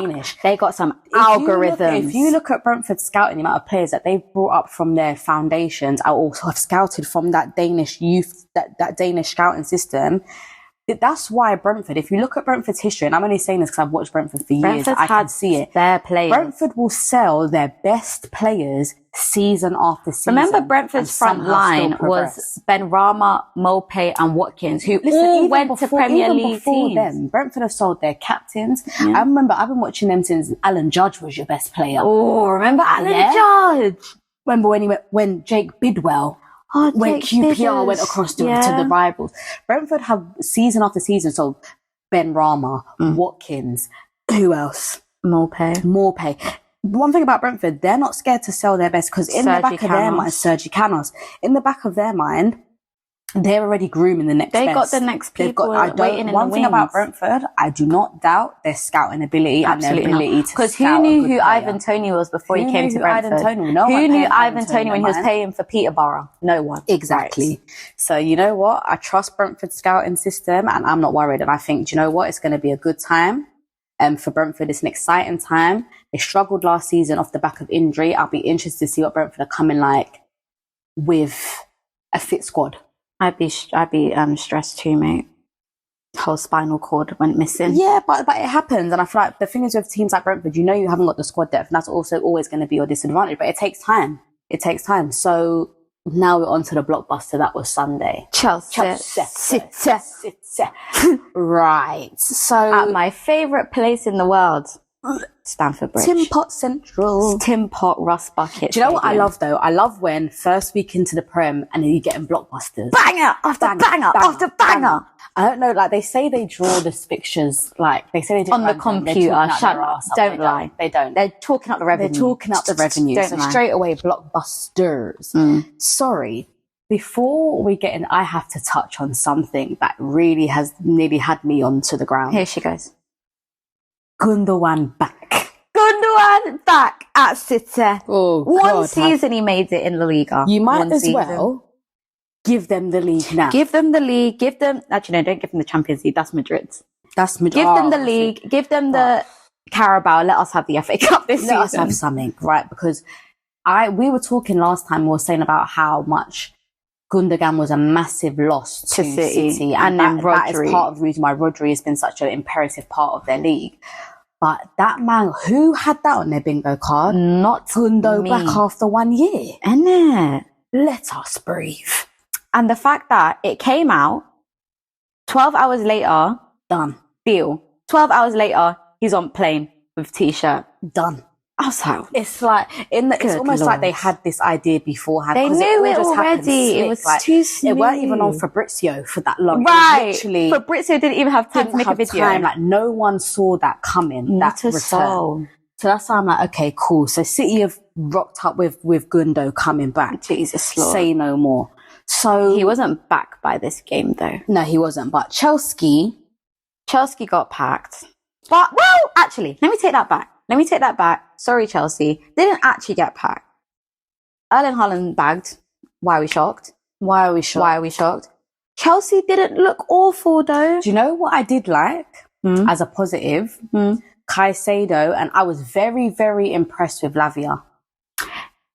algorithms. If you look at Brentford scouting, the amount of players that they've brought up from their foundations, or also have scouted from that Danish youth, that Danish scouting system, that's why Brentford, if you look at Brentford's history, and I'm only saying this because I've watched Brentford for years, I can see it. Their players. Brentford will sell their best players season after season. Remember, Brentford's front line was Ben Rama, Mopé, and Watkins, who all went to Premier League teams. Them, Brentford have sold their captains. I remember I've been watching them since Alan Judge was your best player. Oh, remember Alan Judge? Remember when Jake Bidwell. When QPR went across to the rivals. Brentford have season after season sold Ben Rama, Watkins, who else? Mopé. one thing about Brentford, they're not scared to sell their best, because in the back of their mind, Sergi Canos, in the back of their mind, they're already grooming the next best. They got the next people waiting in the wings. One thing about Brentford, I do not doubt their scouting ability and their ability to scout. Because who knew who Ivan Toney was before he came to Brentford? Who knew Ivan Toney when he was paying for Peterborough? No one. Exactly. Right. So you know what? I trust Brentford's scouting system, and I'm not worried. And I think, do you know what? It's going to be a good time. For Brentford, it's an exciting time. They struggled last season off the back of injury. I'll be interested to see what Brentford are coming like with a fit squad. I'd be stressed too, mate. Whole spinal cord went missing. Yeah, but it happens, and I feel like the thing is with teams like Brentford, you know you haven't got the squad depth, and that's also always going to be your disadvantage. But it takes time. It takes time. So now we're on to the blockbuster that was Sunday. Chelsea. Right. So at my favourite place in the world, Stamford Bridge. Tin Pot Central. Tin Pot Rust Bucket. Do you know what I love though? I love when first week into the Prem and then you getting blockbusters. Banger after banger after banger. I don't know, like they say they draw the fixtures, like they say they do on the computer. Shut up. Don't lie. They don't. They're talking up the revenue. They're talking up the revenue. Don't so lie. Straight away, blockbusters. Sorry. Before we get in, I have to touch on something that really has nearly had me onto the ground. Here she goes. Gundogan back. Gundogan back at City. Oh, One season he made it in La Liga. You might as well give them the league now. Give them the league. Give them... Actually, no, don't give them the Champions League. That's Madrid. That's Madrid. Give them the league. Give them the Carabao. Let us have the FA Cup this season. Let us have something, right? Because we were talking last time, we were saying about how much Gundogan was a massive loss to City. And then that is part of the reason why Rodri has been such an imperative part of their league. But that man, who had that on their bingo card? Not Gundo me. Back after 1 year. Innit? Let us breathe. And the fact that it came out 12 hours later, done. Deal. 12 hours later, he's on plane with T-shirt. Done. I was like, it's like it's almost like they had this idea beforehand. They knew it already. It was like, too smooth. It weren't even on Fabrizio for that long. Right. Fabrizio didn't even have time to make a video. Like no one saw that coming. Not that a soul. So that's why I'm like, okay, cool. So City have rocked up with Gundo coming back. Jesus Lord. Say no more. So he wasn't back by this game though. No, he wasn't. But Chelsea got packed. But well, actually, let me take that back. Sorry, Chelsea. They didn't actually get packed. Erling Haaland bagged. Why are we shocked? Chelsea didn't look awful though. Do you know what I did like as a positive? Caicedo, and I was very, very impressed with Lavia.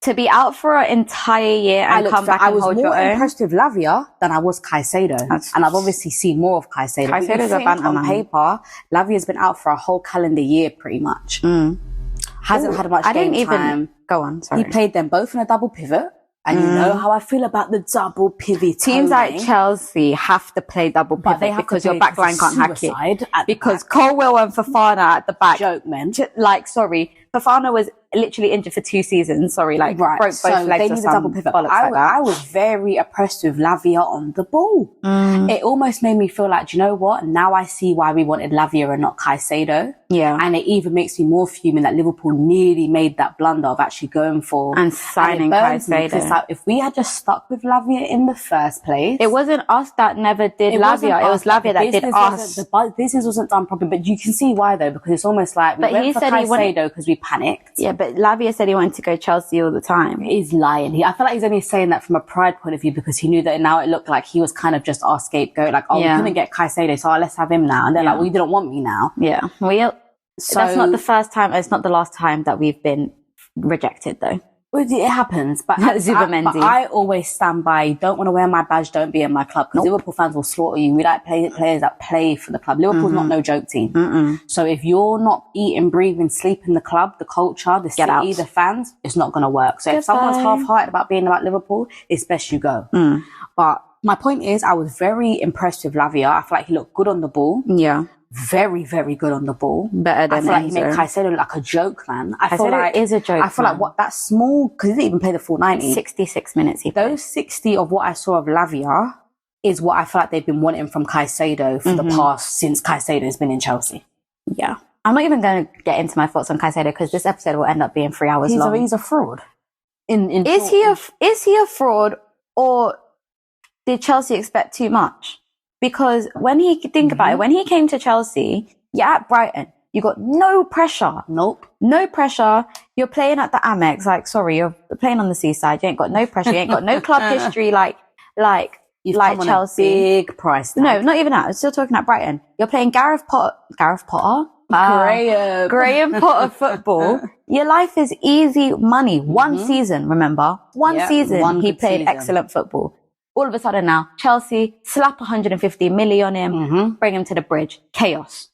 To be out for an entire year and come back and hold your own. I was more impressed with Lavia than I was Caicedo. And I've obviously seen more of Caicedo. Caicedo's a banter man. On paper, Lavia's been out for a whole calendar year pretty much. Hasn't had much game time. Go on, sorry. He played them both in a double pivot. And you know how I feel about the double pivot. Teams like Chelsea have to play double pivot because your back line can't hack it. Because Colwill and Fofana at the back. Joke, man. Like, sorry. Fofana was literally injured for 2 seasons. Sorry, like, broke both legs. They need a double pivot. I was very impressed with Lavia on the ball. It almost made me feel like, do you know what? Now I see why we wanted Lavia and not Caicedo. Yeah. And it even makes me more fuming that Liverpool nearly made that blunder of actually going for and signing Caicedo. Like, if we had just stuck with Lavia in the first place, it wasn't us that never did Lavia. It was Lavia that did us. The business wasn't done properly, but you can see why though, because it's almost like we went for Caicedo because we panicked. Yeah, but Lavia said he wanted to go Chelsea all the time. He's lying. I feel like he's only saying that from a pride point of view because he knew that now it looked like he was kind of just our scapegoat. Like, we couldn't get Caicedo, so let's have him now. And they're like, well, you didn't want me now. Yeah. So that's not the first time. It's not the last time that we've been rejected though. It happens, but I always stand by, don't want to wear my badge, don't be in my club, because Liverpool fans will slaughter you. We like players that play for the club. Liverpool's not no joke team. So if you're not eating, breathing, sleeping the club, the culture, the city, the fans, it's not going to work. So if someone's half-hearted about being about Liverpool, it's best you go. But my point is, I was very impressed with Lavia. I feel like he looked good on the ball. Yeah. Very, very good on the ball. Better than I feel like he made Caicedo look like a joke, man. I feel like is a joke. I feel like that small, because he didn't even play the full 90. 66 minutes he played. Those 60 of what I saw of Lavia is what I feel like they've been wanting from Caicedo for the past, since Caicedo has been in Chelsea. Yeah. I'm not even going to get into my thoughts on Caicedo because this episode will end up being 3 hours long. He's a fraud. Is he a fraud, or did Chelsea expect too much? Because when he think about it, when he came to Chelsea, you're at Brighton. You got no pressure. Nope. No pressure. You're playing at the Amex. Like, sorry, you're playing on the seaside. You ain't got no pressure. You ain't got no club history like You've come on Chelsea. A big price tag. No, not even that. I'm still talking at Brighton. You're playing Graham Potter? Graham Potter football. Your life is easy money. One season, remember? One season he played excellent football. All of a sudden now, Chelsea slap 150 million on him, bring him to the bridge. Chaos.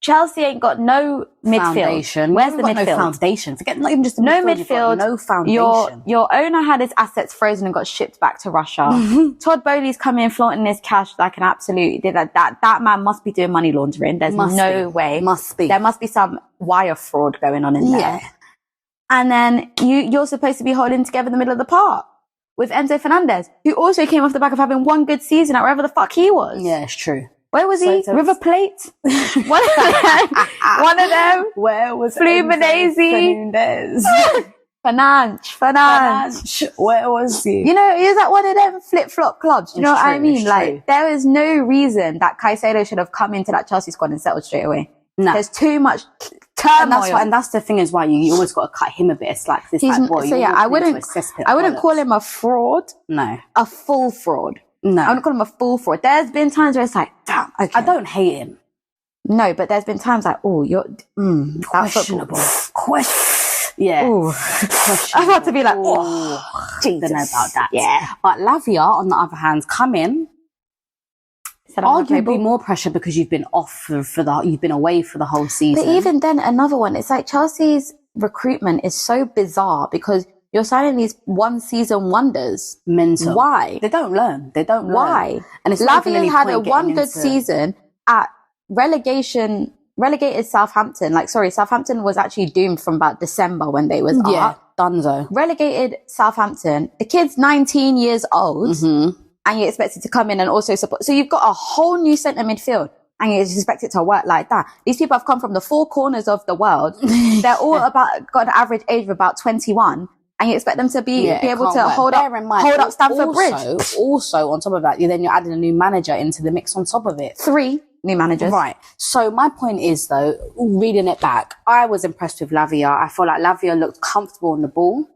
Chelsea ain't got no midfield. Foundation. Where's the midfield? No foundation. Forget not even just the no midfield. midfield. No foundation. Your owner had his assets frozen and got shipped back to Russia. Todd Bowley's come in flaunting his cash like an absolute. That man must be doing money laundering. There's no way. Must be. There must be some wire fraud going on in there. And then you're supposed to be holding together the middle of the park with Enzo Fernandez, who also came off the back of having one good season at wherever the fuck he was. Yeah, it's true. Where was he? River Plate? One of them. Where was Fluminense? Finance. Where was he? You know, he was at one of them flip-flop clubs. You know what I mean? Like, there is no reason that Caicedo should have come into that Chelsea squad and settled straight away. No. There's too much turmoil. And that's the thing is why you always got to cut him a bit. It's like this. I wouldn't call him a fraud. No. A full fraud. No. I wouldn't call him a full fraud. There's been times where it's like, damn, okay. I don't hate him. No, but there's been times like, oh, you're questionable. Yeah. I'm about to be like, Jesus. Don't know about that. Yeah. But Lavia, on the other hand, come in. Arguably more pressure because you've been off you've been away for the whole season. But even then, another one, it's like Chelsea's recruitment is so bizarre because you're signing these one-season wonders. Mental. Why? They don't learn. Why? And it's Lavia had a one good season at relegated Southampton. Southampton was actually doomed from about December when they was Dunzo. Relegated Southampton. The kid's 19 years old, and you're expected to come in and also support. So you've got a whole new centre midfield, and you expect it to work like that. These people have come from the four corners of the world. They're all got an average age of about 21. And you expect them to be able to hold up Stamford Bridge. Also, on top of that, you're adding a new manager into the mix on top of it. 3 new managers. Right. So my point is, though, reading it back, I was impressed with Lavia. I feel like Lavia looked comfortable on the ball.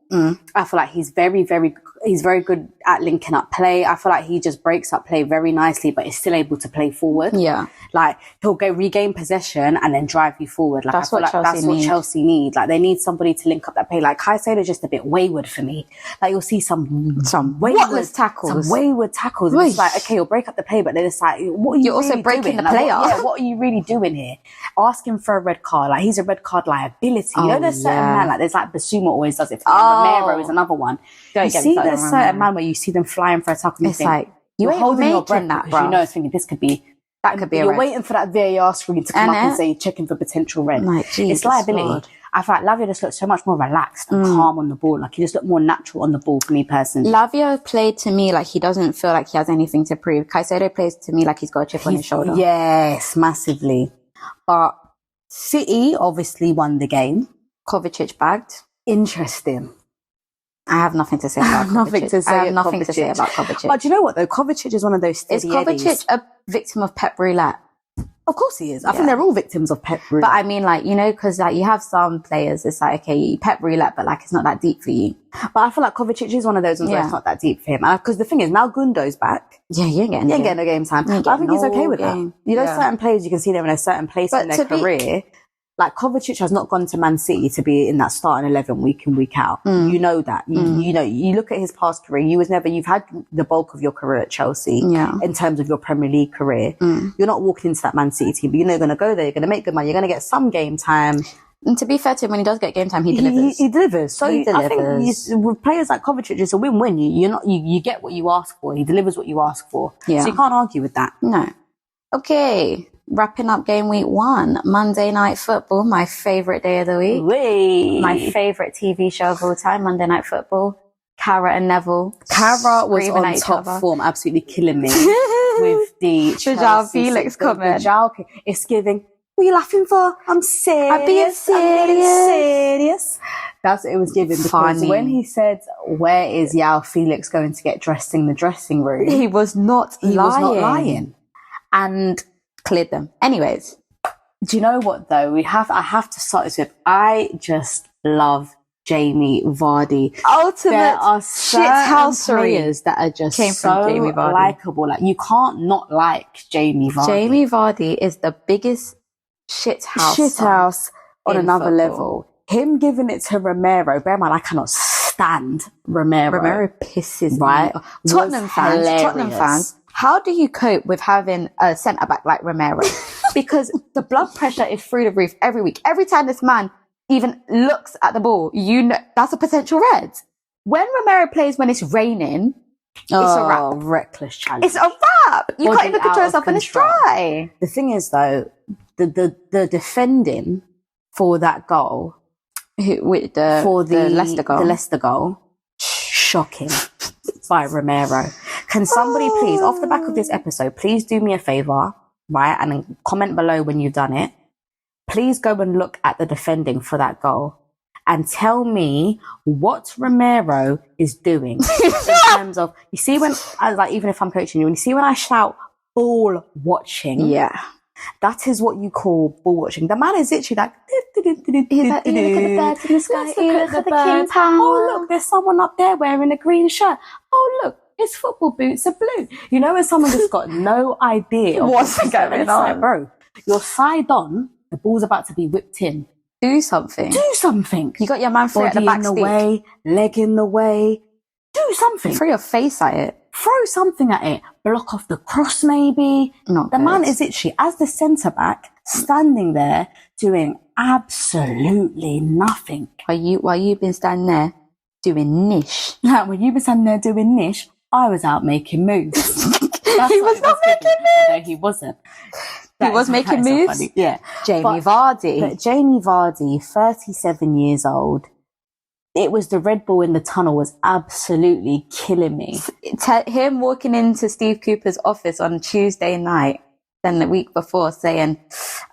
I feel like he's very good at linking up play. I feel like he just breaks up play very nicely, but is still able to play forward. Yeah. Like, he'll regain possession and then drive you forward. Like, that's what Chelsea need. Like, they need somebody to link up that play. Like, Caicedo's just a bit wayward for me. Like, you'll see some wayward tackles. And it's like, okay, you'll break up the play, but then it's like, what are you You're really also breaking doing? the player. What are you really doing here? Ask him for a red card. Like, he's a red card liability. There's certain man, like, there's like Basuma always does it for him. Romero is another one. You see there's certain man where you see them flying for a tackle and you think, like, you're holding your breath that, bro. You know, thinking this could be that could be you're waiting for that VAR screen to come up and say checking for potential red. Like, it's liability. Lord. I feel like Lavia just looks so much more relaxed and calm on the ball. Like, he just looked more natural on the ball for me personally. Lavia played to me like he doesn't feel like he has anything to prove. Caicedo plays to me like he's got a chip on his shoulder. Yes, massively. But City obviously won the game. Kovacic bagged. Interesting. I have nothing to say about Kovacic. I have nothing to say about Kovacic. But do you know what though? Kovacic is one of those steady eddies. Is Kovacic a victim of Pep roulette? Of course he is. I think they're all victims of Pep roulette. But I mean, like, you know, because like you have some players, it's like, okay, Pep roulette, but like it's not that deep for you. But I feel like Kovacic is one of those ones where it's not that deep for him. Because the thing is, now Gundo's back. Yeah, you ain't getting no game time. But I think he's okay with that. You know, certain players, you can see them in a certain place in their career. Like, Kovacic has not gone to Man City to be in that starting 11 week in, week out. You know that. You know, you look at his past career, you've had the bulk of your career at Chelsea in terms of your Premier League career. You're not walking into that Man City team, but you know you're going to go there, you're going to make good money, you're going to get some game time. And to be fair to him, when he does get game time, he delivers. He delivers. So I think with players like Kovacic, it's a win-win. You get what you ask for. He delivers what you ask for. Yeah. So you can't argue with that. No. Okay. Wrapping up game week 1, Monday Night Football, my favourite day of the week. My favourite TV show of all time, Monday Night Football. Cara and Neville. Cara was on top form, absolutely killing me with the João Felix comment. It's giving What are you laughing for? I'm serious. I'm being serious. That's what it was given. Because when he said, where is Yao Felix going to get dressed in the dressing room? He was not lying. And cleared them. Anyways. Do you know what though? I have to start this with, I just love Jamie Vardy. Ultimate there are certain players that are just so likeable. Like, you can't not like Jamie Vardy. Jamie Vardy is the biggest shithouse on another level. Him giving it to Romero, bear in mind, I cannot stand Romero. Romero pisses me off. Tottenham fans, how do you cope with having a centre-back like Romero? Because the blood pressure is through the roof every week. Every time this man even looks at the ball, you know that's a potential red. When Romero plays when it's raining, it's a wrap. Reckless challenge. It's a wrap. You can't even control yourself when it's dry. The thing is, though, the defending for that goal, the Leicester goal, shocking by Romero. Can somebody please, off the back of this episode, please do me a favour, right, and then comment below when you've done it. Please go and look at the defending for that goal and tell me what Romero is doing in terms of, you see when, even if I'm coaching you, when you see when I shout ball watching, that is what you call ball watching. The man is literally like, he's like, look at the birds in the sky, look at the king power. Oh look, there's someone up there wearing a green shirt. Oh look, his football boots are blue. You know when someone just got no idea what's going on. Like, bro, you're side on, the ball's about to be whipped in. Do something. You got your man free at the back in the way, leg in the way. Do something. Throw your face at it. Throw something at it. Block off the cross maybe. The man is literally, as the centre-back, standing there doing absolutely nothing. While you've been standing there doing niche. Like, when you've been standing there doing niche, I was out making moves. He was not making moves. No, he wasn't. He was making moves? So yeah. Jamie Vardy. But Jamie Vardy, 37 years old, it was the Red Bull in the tunnel was absolutely killing me. Him walking into Steve Cooper's office on Tuesday night, then the week before, saying,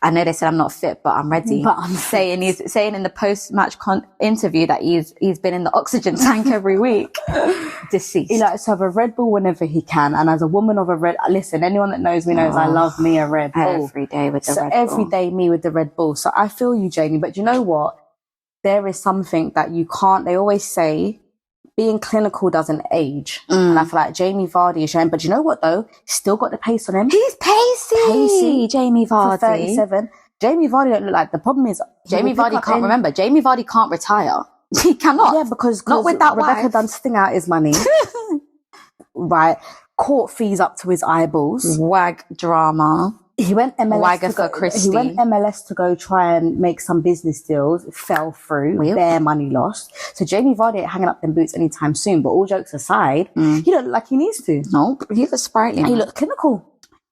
I know they said I'm not fit, but I'm ready. He's saying in the post-match interview that he's been in the oxygen tank every week. Deceased. He likes to have a Red Bull whenever he can. And as a woman of a listen, anyone that knows me knows I love me a Red Bull. Every day with the Red Bull. Every day me with the Red Bull. So I feel you, Jamie. But you know what? There is something that you can't, they always say, being clinical doesn't age. And I feel like Jamie Vardy is showing, but you know what though? He's still got the pace on him. He's pacey. Jamie Vardy. For 37. Jamie Vardy don't look like, the problem is, Jamie Vardy can't remember. Jamie Vardy can't retire. He cannot. Yeah, because not with that Rebecca wife. done sting out his money. Right. Court fees up to his eyeballs. Wag drama. He went MLS He went MLS to go try and make some business deals. It fell through. Bare money lost. So Jamie Vardy ain't hanging up them boots anytime soon. But all jokes aside, he don't look like he needs to. Nope. He looks sprightly. He looks clinical.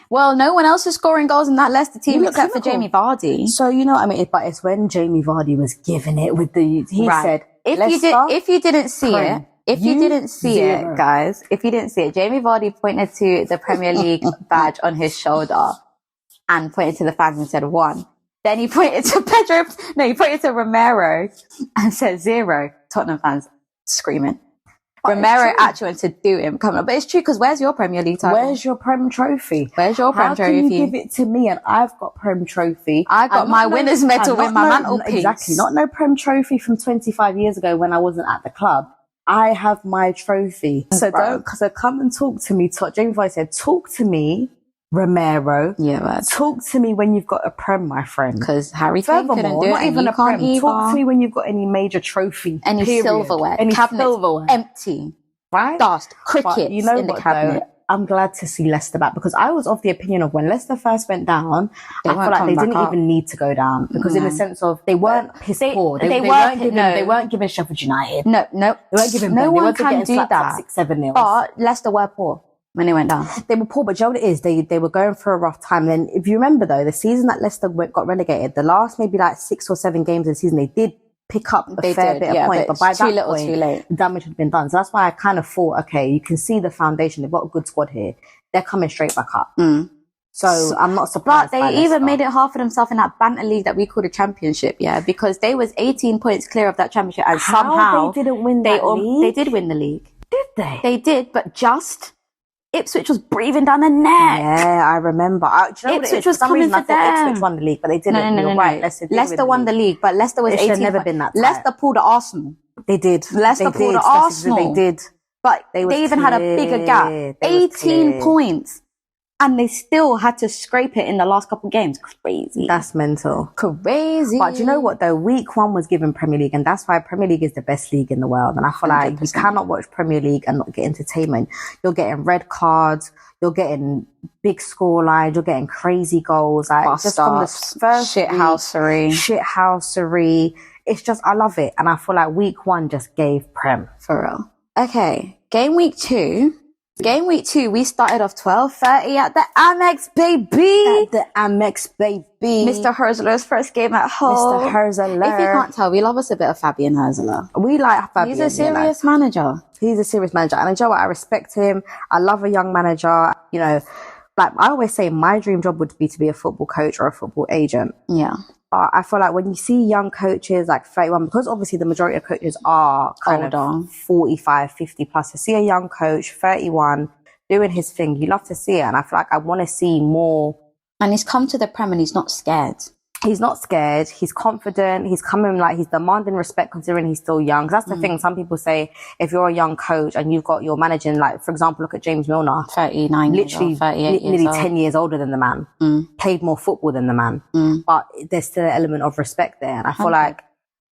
Well, no one else is scoring goals in that Leicester team except for Jamie Vardy. So you know what I mean? But it's when Jamie Vardy was giving it with the, he said, if you didn't see it, guys, if you didn't see it, Jamie Vardy pointed to the Premier League badge on his shoulder and pointed to the fans and said 1. Then he pointed to Romero and said 0. Tottenham fans screaming. But Romero actually went to do him coming up. But it's true, because where's your Premier League title? Where's your Prem trophy? How can you give it to me and I've got Prem trophy? I got my winner's medal with my mantelpiece. Exactly. Not no Prem trophy from 25 years ago when I wasn't at the club. I have my trophy. So come and talk to me. Jamie Vardy said, talk to me, Romero. Yeah, man. Talk to me when you've got a Prem, my friend. Because Harry Kane couldn't do it. Not even a Prem. Talk to me when you've got any major trophy. Any silverware. Any cabinet silverware. Empty. Right? Dust. Crickets you know in the cabinet. Though? I'm glad to see Leicester back, because I was of the opinion of when Leicester first went down, I feel like they didn't even need to go down, because in the sense of they weren't piss poor. They weren't giving Sheffield United. No. They weren't giving no them. one can do that. 6-7-0. But Leicester were poor when they went down. They were poor, but you know what it is? They were going through a rough time. Then if you remember though, the season that Leicester got relegated, the last maybe like 6 or 7 games of the season, they did pick up a fair bit of points, but by that point, too late. The damage had been done. So that's why I kind of thought, okay, you can see the foundation. They've got a good squad here. They're coming straight back up. So I'm not surprised. But they even made it hard for themselves in that banter league that we call the championship, because they was 18 points clear of that championship, and somehow they didn't win that league? They did win the league. Did they? They did, but just Ipswich was breathing down the neck. Yeah, I remember. Ipswich was coming for them. Ipswich won the league, but they didn't. No. Right. Leicester won the league, but Leicester was 18. Never been that tight. Leicester pulled the Arsenal. They did. Leicester pulled the Arsenal. They did. But they even had a bigger gap. 18 points. And they still had to scrape it in the last couple of games. Crazy. That's mental. Crazy. But do you know what though? Week 1 was given Premier League, and that's why Premier League is the best league in the world. And I feel 100%. Like you cannot watch Premier League and not get entertainment. You're getting red cards. You're getting big score lines. You're getting crazy goals. Like Bust just from the first shithousery. It's just, I love it. And I feel like week 1 just gave Prem. For real. Okay. Game week 2, we started off 12:30 at the Amex, baby. At the Amex, baby. Mr. Herzler's first game at home. Mr. Herzler. If you can't tell, we love us a bit of Fabian Herzler. We like Fabian. He's a serious manager. He's a serious manager. And you know what? I respect him. I love a young manager. You know, like I always say, my dream job would be to be a football coach or a football agent. Yeah. I feel like when you see young coaches like 31, because obviously the majority of coaches are kind of 45, 50 plus. To see a young coach, 31, doing his thing, you love to see it. And I feel like I want to see more. And he's come to the Prem and he's not scared. He's not scared. He's confident. He's coming like he's demanding respect considering he's still young. 'Cause that's the thing. Some people say if you're a young coach and you're managing, like, for example, look at James Milner. 39 literally, years old, 38 nearly years 10 years older than the man. Played more football than the man. But there's still an element of respect there. And I feel like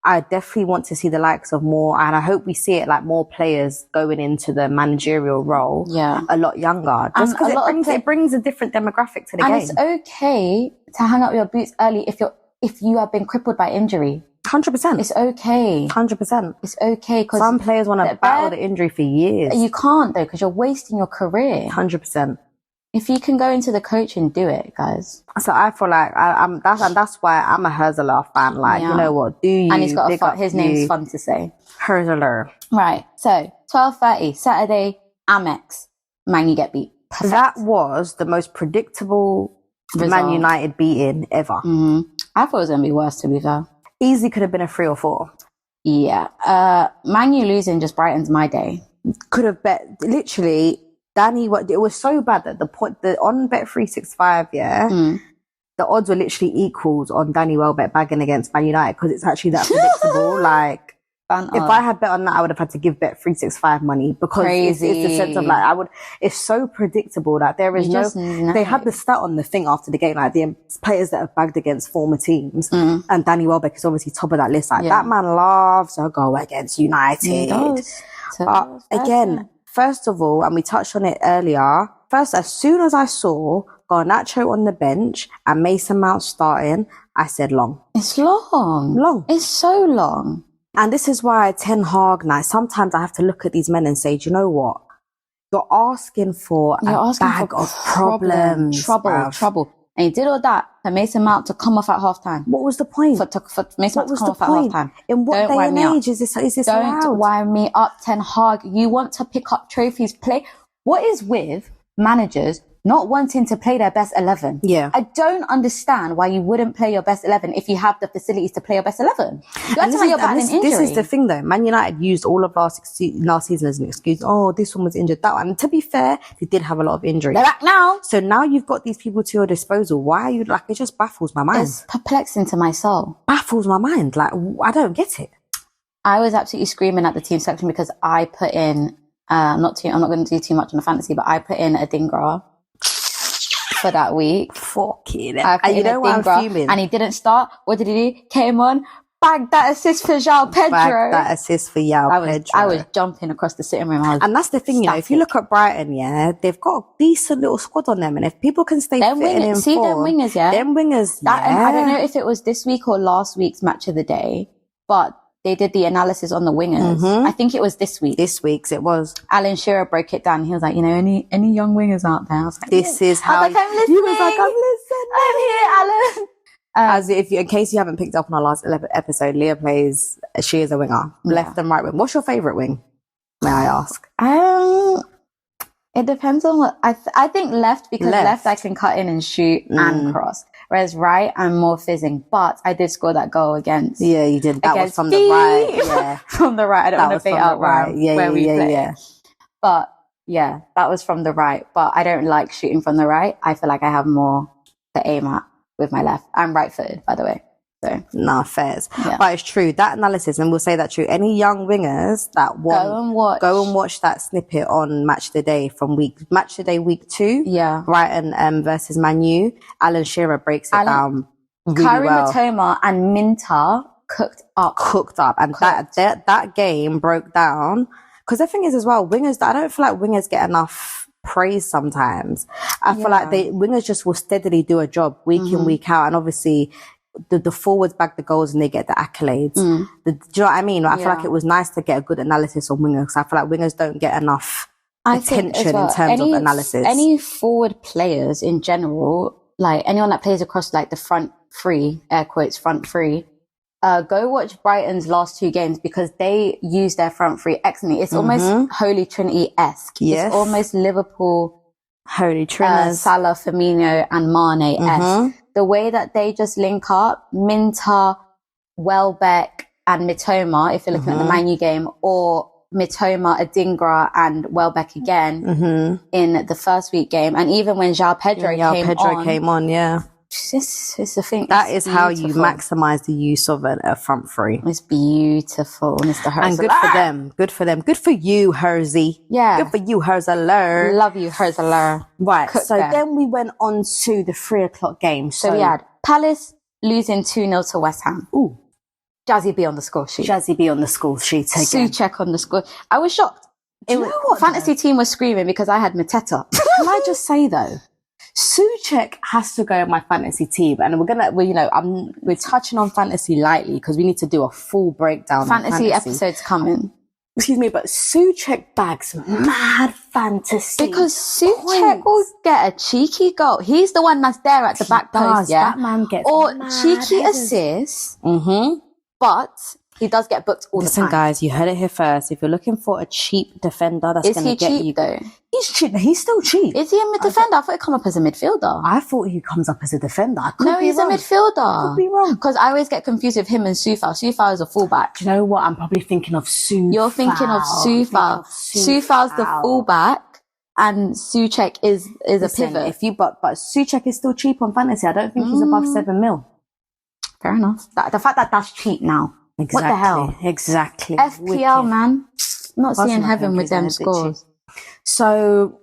I definitely want to see the likes of more, and I hope we see it like more players going into the managerial role a lot younger. Just because it brings a different demographic to the game. And it's okay to hang up your boots early if you have been crippled by injury. 100%. It's okay. 100%. It's okay. Because some players want to battle the injury for years. You can't though, because you're wasting your career. 100%. If you can go into the coaching, do it, guys. So I feel like that's why I'm a Herzler fan. Like, you know what? Do you? And he's got his name's fun to say. Herzler. Right. So 12:30 Saturday, Amex. Man, you get beat. Perfect. That was the most predictable result. Man United beating ever. I thought it was going to be worse, to be fair. Easily could have been a 3 or 4. Yeah. Man U losing just brightens my day. Could have bet literally. Danny, it was so bad that on Bet365, the odds were literally equals on Danny Welbeck bagging against Man United because it's actually that predictable. Like, if I had bet on that, I would have had to give Bet365 money because it's the sense of like, it's so predictable that there is they had the stat on the thing after the game, like the players that have bagged against former teams, and Danny Welbeck is obviously top of that list. Like, that man loves to go against United. He does. But again, first of all, and we touched on it earlier, as soon as I saw Garnacho on the bench and Mason Mount starting, I said long. It's long. Long. It's so long. And this is why Ten Hag, sometimes I have to look at these men and say, do you know what? You're asking for a bag of problems. Trouble. And he did all that to Mason Mount to come off at halftime. What was the point? For Mason Mount to come off at halftime. In what day and age is this allowed? Don't wire me up, Ten Hag. You want to pick up trophies, play. What is with managers not wanting to play their best 11? Yeah. I don't understand why you wouldn't play your best 11 if you have the facilities to play your best 11. You have to say you're battling injury. This is the thing though. Man United used all of last season as an excuse. Oh, this one was injured, that one. And to be fair, they did have a lot of injuries. They're back now. So now you've got these people to your disposal. Why are you like, it just baffles my mind. It's perplexing to my soul. Baffles my mind. Like, I don't get it. I was absolutely screaming at the team selection because I put in, I'm not going to do too much on the fantasy, but I put in a Dingra for that week. Fucking hell. And you know why I'm fuming? And he didn't start. What did he do? Came on, bagged that assist for João Pedro. Bagged that assist for João Pedro. I was jumping across the sitting room. And that's the thing, you know, if you look at Brighton, they've got a decent little squad on them. And if people can stay fit and in them wingers, Them wingers, and I don't know if it was this week or last week's match of the day, but they did the analysis on the wingers. I think it was this week. This week's it was. Alan Shearer broke it down. He was like, you know, any young wingers out there? I was like, this is how. I was like, I'm listening. You was like, I'm listening. I'm here, Alan. As if, in case you haven't picked up on our last episode, Leah plays. She is a winger, left and right wing. What's your favourite wing? May I ask? It depends on what I think left, because left I can cut in and shoot and cross. Whereas right, I'm more fizzing. But I did score that goal against. Yeah, you did. That was from the right. Yeah. From the right. I don't want to figure out right. where we play. But yeah, that was from the right. But I don't like shooting from the right. I feel like I have more to aim at with my left. I'm right-footed, by the way. So. Nah, fairs. Yeah. But it's true. That analysis, and we'll say that true. Any young wingers that want go and watch that snippet on Match of the Day from Match of the Day week 2. Yeah. Brighton versus Man U. Alan Shearer breaks it down really Kairi well. Matoma and Minter cooked up. And that game broke down. Because the thing is as well, wingers, I don't feel like wingers get enough praise sometimes. I feel like wingers just will steadily do a job week in, week out. And obviously the forwards bag the goals and they get the accolades. Do you know what I mean? I feel like it was nice to get a good analysis on wingers, because I feel like wingers don't get enough attention in terms of analysis. Any forward players in general, like anyone that plays across like the front three, air quotes, front three, go watch Brighton's last 2 games, because they use their front three excellently. It's almost Holy Trinity-esque. Yes. It's almost Liverpool, Holy Trinity, Salah, Firmino and Mane-esque. The way that they just link up, Minter, Welbeck and Mitoma, if you're looking at the Man U game, or Mitoma, Adingra and Welbeck again in the first week game. And even when João Pedro came on, It's the thing. That is how you maximize the use of a front three. It's beautiful, Mr. Herzler. And good for them. Good for them. Good for you, Herzy. Yeah. Good for you, Herzler. Love you, Herzler. Right. Then we went on to the 3:00 game. So we had Palace losing 2-0 to West Ham. Ooh. Jazzy B on the score sheet. Jazzy B on the score sheet again. Souček on the score. I was shocked. Do you know what? Fantasy team was screaming because I had Mateta. Can I just say though? Souček has to go in my fantasy team, and we're touching on fantasy lightly because we need to do a full breakdown. Fantasy episodes coming. Excuse me, but Souček bags mad fantasy because Souček will get a cheeky goal. He's the one that's there at the back post, yeah. That man gets cheeky assists. But he does get booked all the time. Listen, guys, you heard it here first. If you're looking for a cheap defender that's going to get you... Is he cheap, though? He's cheap. He's still cheap. Is he a defender? I thought he'd come up as a midfielder. I thought he comes up as a defender. He's a midfielder. Could be wrong. Because I always get confused with him and Soufal. Soufal is a fullback. Do you know what? I'm probably thinking of Soufal. You're thinking of Soufal. Soufal's the fullback, and Souček is a pivot. But Souček is still cheap on fantasy. I don't think he's above 7 mil. Fair enough. The fact that that's cheap now. Exactly. What the hell? Exactly. FPL, man. Not seeing heaven with them scores. So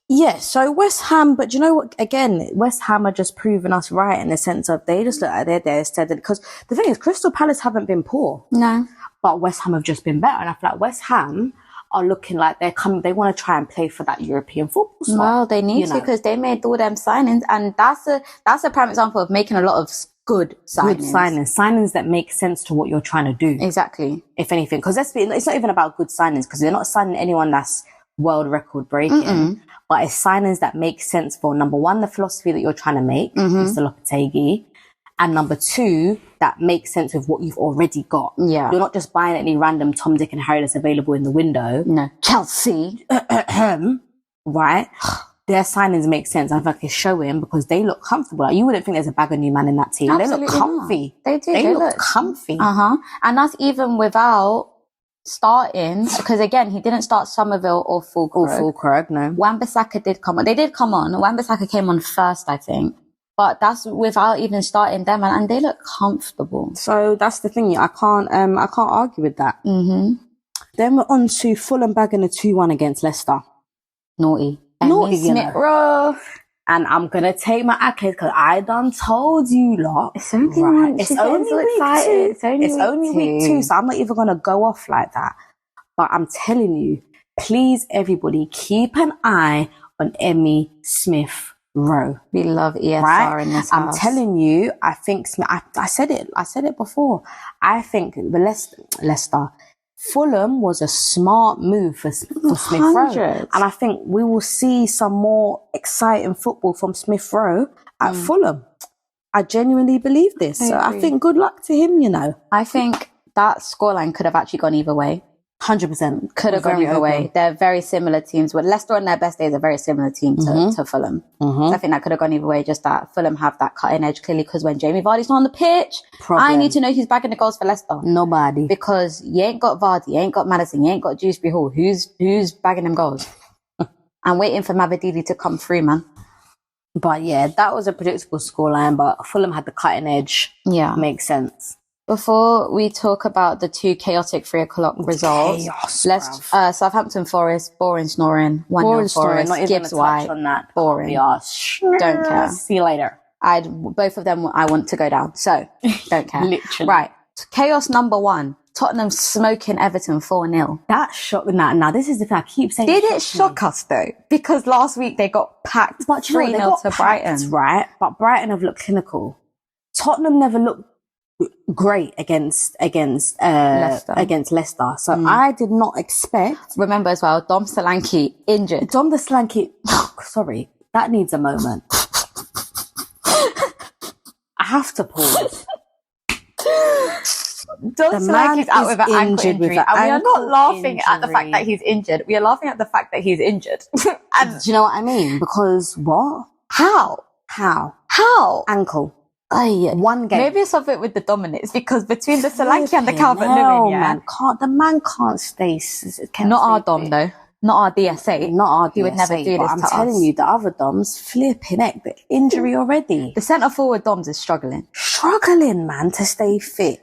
West Ham, but you know what? Again, West Ham are just proving us right in the sense of they just look like they're there steady. Because the thing is, Crystal Palace haven't been poor. No. But West Ham have just been better. And I feel like West Ham are looking like they want to try and play for that European football spot. Well, they need to, because they made all them signings. And that's a prime example of making a lot of good signings that make sense to what you're trying to do. Exactly. If anything, because it's not even about good signings, because they're not signing anyone that's world record breaking, but it's signings that make sense for, number one, the philosophy that you're trying to make, Mr. Lopetegui, and number two, that makes sense with what you've already got. Yeah. You're not just buying any random Tom, Dick and Harry that's available in the window. No. Chelsea. Right? Their signings make sense. I feel like it's showing because they look comfortable. Like, you wouldn't think there's a bag of new man in that team. Absolutely, they look comfy. Not. They do. They look comfy. And that's even without starting, because again, he didn't start Somerville or Fulkrug. No. Wan-Bissaka did come on. They did come on. Wan-Bissaka came on first, I think. But that's without even starting them, and they look comfortable. So that's the thing. I can't argue with that. Then we're on to Fulham bagging a 2-1 against Leicester. Naughty, Smith Rowe. And I'm going to take my accolades because I done told you lot. It's only It's only week 2. It's only week 2, so I'm not even going to go off like that. But I'm telling you, please, everybody, keep an eye on Emmy Smith Rowe. We love ESR in this house. I'm telling you, I think I said it before. I think Leicester, Fulham was a smart move for Smith Rowe. And I think we will see some more exciting football from Smith Rowe at Fulham. I genuinely believe this. So I think good luck to him, I think that scoreline could have actually gone either way. 100%. Could have gone either way. They're very similar teams. But Leicester on their best days are a very similar team to Fulham. So I think that could have gone either way. Just that Fulham have that cutting edge clearly because when Jamie Vardy's not on the pitch, I need to know who's bagging the goals for Leicester. Nobody. Because you ain't got Vardy, you ain't got Maddison, you ain't got Dewsbury Hall. Who's bagging them goals? I'm waiting for Mavadili to come through, man. But yeah, that was a predictable scoreline, but Fulham had the cutting edge. Yeah. Makes sense. Before we talk about the 2 chaotic 3 o'clock results, let's Southampton Forest, boring snoring, 1-0 Forest, not even Gibbs White, on that. boring. Don't care. See you later. Both of them I want to go down, so don't care. Literally. Right, chaos number 1. Tottenham smoking Everton 4-0. That shocked. Now this is the thing I keep saying. Did it shock us though? Because last week they got packed 3-0 to Brighton. Right, but Brighton have looked clinical. Tottenham never looked great against Leicester. So I did not expect. Remember as well, Dom Solanke injured. Sorry, that needs a moment. I have to pause. Dom Solanke's out with an ankle injury, and we are not laughing at the fact that he's injured. We are laughing at the fact that he's injured. And do you know what I mean? Because what? How? Ankle. One game. Maybe it's something with the dominance because between the Solanke and the Calvert-Lewin, the man can't stay. Not our Dom though. Not our DSA. Not our DSA. He would never do this to us. I'm telling you, the other Doms flipping heck, the injury already. The centre forward Doms is struggling, man, to stay fit.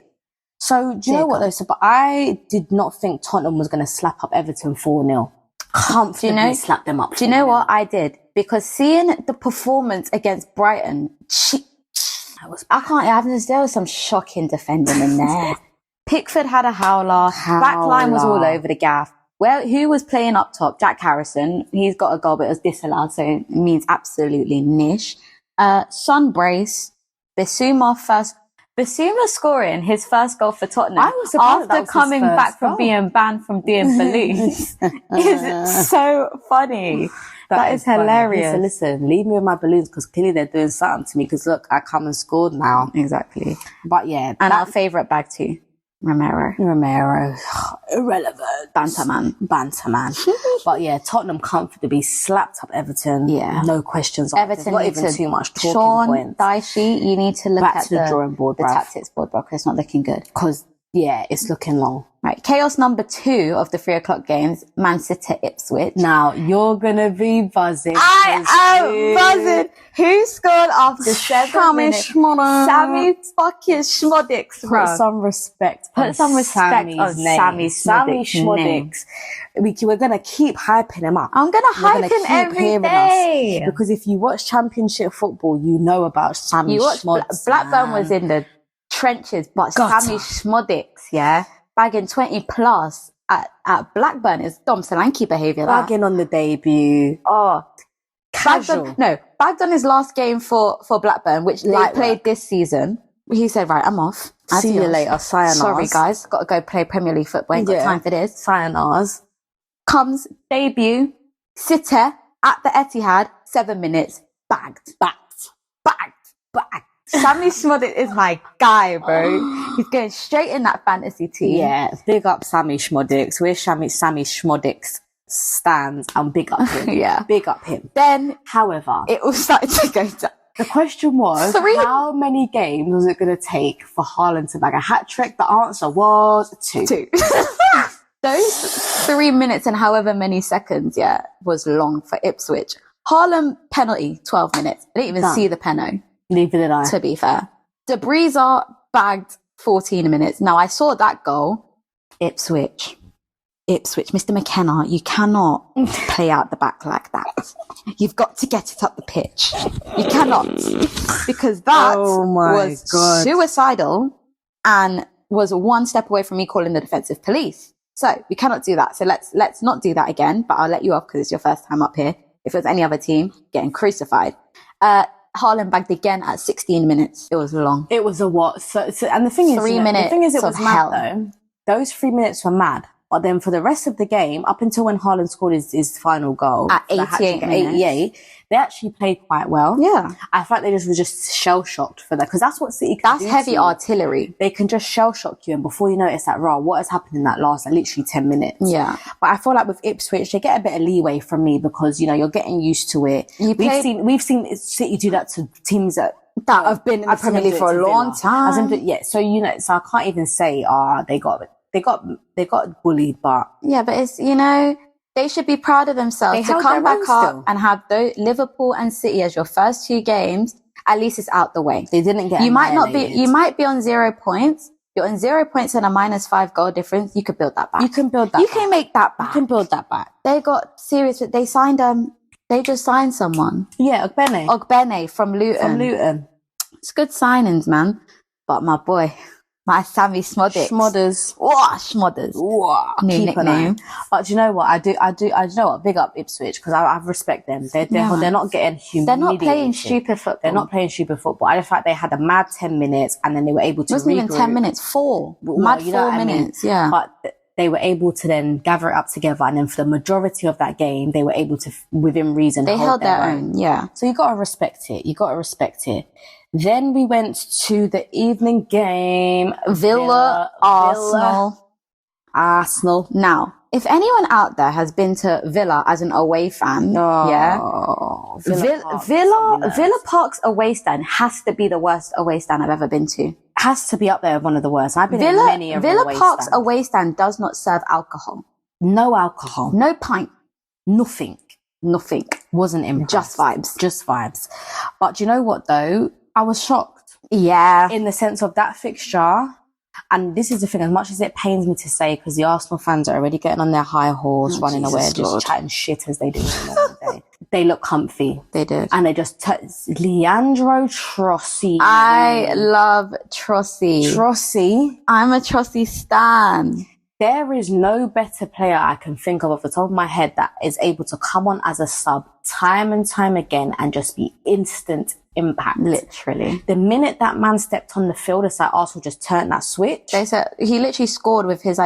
So do you know what though? So, but I did not think Tottenham was going to slap up Everton 4-0. Comfortably slap them up. Do you know what I did? Because seeing the performance against Brighton, there was some shocking defending in there. Pickford had a howler. Backline was all over the gaff. Well, who was playing up top? Jack Harrison. He's got a goal, but it was disallowed, so it means absolutely niche. Son Brace, Bissouma scoring his first goal for Tottenham after coming back from being banned from doing balloons is so funny. That is hilarious. So listen, leave me with my balloons because clearly they're doing something to me because look, I come and scored now. Exactly. But yeah. And our favourite bag too. Romero. Irrelevant. Banterman. But yeah, Tottenham comfortably slapped up Everton. Yeah. No questions. Everton not even too much talking points. Daishi, you need to look at the drawing board, the tactics board, bro, because it's not looking good. Because, yeah, it's looking long. Right. Chaos number 2 of the 3 o'clock games, Man City Ipswich. Now, you're going to be buzzing. I am buzzing. Who scored after 7 minutes? Sammy fucking Schmodix, bro. Put some respect on Sammy Schmodix. We're going to keep hyping him up. I'm going to hype him every day. Because if you watch Championship football, you know about Sammy Schmodix. Blackburn was in the trenches, but Sammy Schmodix, bagging 20 plus at Blackburn is Dom Solanke behaviour. Bagging on the debut. Bagged on his last game for Blackburn, which they played this season. He said, right, I'm off. See you later. Sayonara. Sorry, guys. Got to go play Premier League football. Ain't got time for this. Sayonara. Comes, debut, City at the Etihad, 7 minutes, bagged. Sammy Schmodix is my guy, bro. He's going straight in that fantasy team. Yeah, big up Sammy Schmodix. Where's Sammy Schmodix stands and big up him. Big up him. Then, however, it all started to go down. The question was, how many games was it going to take for Haaland to bag a hat-trick? The answer was 2. Those 3 minutes and however many seconds, was long for Ipswich. Haaland penalty, 12 minutes. I didn't even see the penalty. Neither did I. To be fair. De Bruyne bagged 14 minutes. Now, I saw that goal. Ipswich, Mr. McKenna, you cannot play out the back like that. You've got to get it up the pitch. You cannot. Because that was suicidal and was one step away from me calling the defensive police. So we cannot do that. So let's not do that again, but I'll let you off because it's your first time up here. If it was any other team, getting crucified. Haaland bagged again at 16 minutes. It was long. It was a what? So and the thing is, 3 minutes. The thing is, it was mad though. Those 3 minutes were mad. But then for the rest of the game, up until when Haaland scored his final goal at 88 minutes, they actually played quite well. Yeah. I felt they just were just shell-shocked for that, because that's what City can do. That's heavy artillery. They can just shell-shock you, and before you notice that, what has happened in that last, literally 10 minutes. Yeah. But I feel like with Ipswich, they get a bit of leeway from me, because, you're getting used to it. We've seen City do that to teams that have been in the Premier League for a long time. So I can't even say, they got bullied, but yeah, but it's, they should be proud of themselves to come back up and have Liverpool and City as your first 2 games. At least it's out the way. They didn't get. You might be on 0 points. You're on 0 points and a -5 goal difference. You could build that back. You can build that. You can make that back. You can build that back. They got serious. They signed They just signed someone. Yeah, Ogbene from Luton. It's good signings, man. But my boy, my Sammy Smoddix. Schmodders. New nickname. But do you know what? I do you know what? Big up Ipswich, because I respect them. They're not getting humiliated. They're not playing stupid football. They're not playing stupid football. I just felt they had a mad 10 minutes, and then they were able to It wasn't even 10 minutes, 4. Mad 4 minutes, yeah. But they were able to then gather it up together, and then for the majority of that game, they were able to, within reason, they held their own. Yeah. So you gotta respect it. Then we went to the evening game. Villa, Arsenal. Now, if anyone out there has been to Villa as an away fan, Villa Park's away stand has to be the worst away stand I've ever been to. Has to be up there with one of the worst. I've been in many of Villa Park's away stand does not serve alcohol. No alcohol. No pint. Nothing. Wasn't impressed. Just vibes. But do you know what though? I was shocked. Yeah. In the sense of that fixture. And this is the thing, as much as it pains me to say, because the Arsenal fans are already getting on their high horse, running away, just chatting shit as they do every day. They look comfy. They did. And they just Leandro Trossard. I love Trossard. I'm a Trossard stan. There is no better player I can think of off the top of my head that is able to come on as a sub time and time again and just be instant impact. Literally. The minute that man stepped on the field, it's like Arsenal just turned that switch. They said he literally scored with his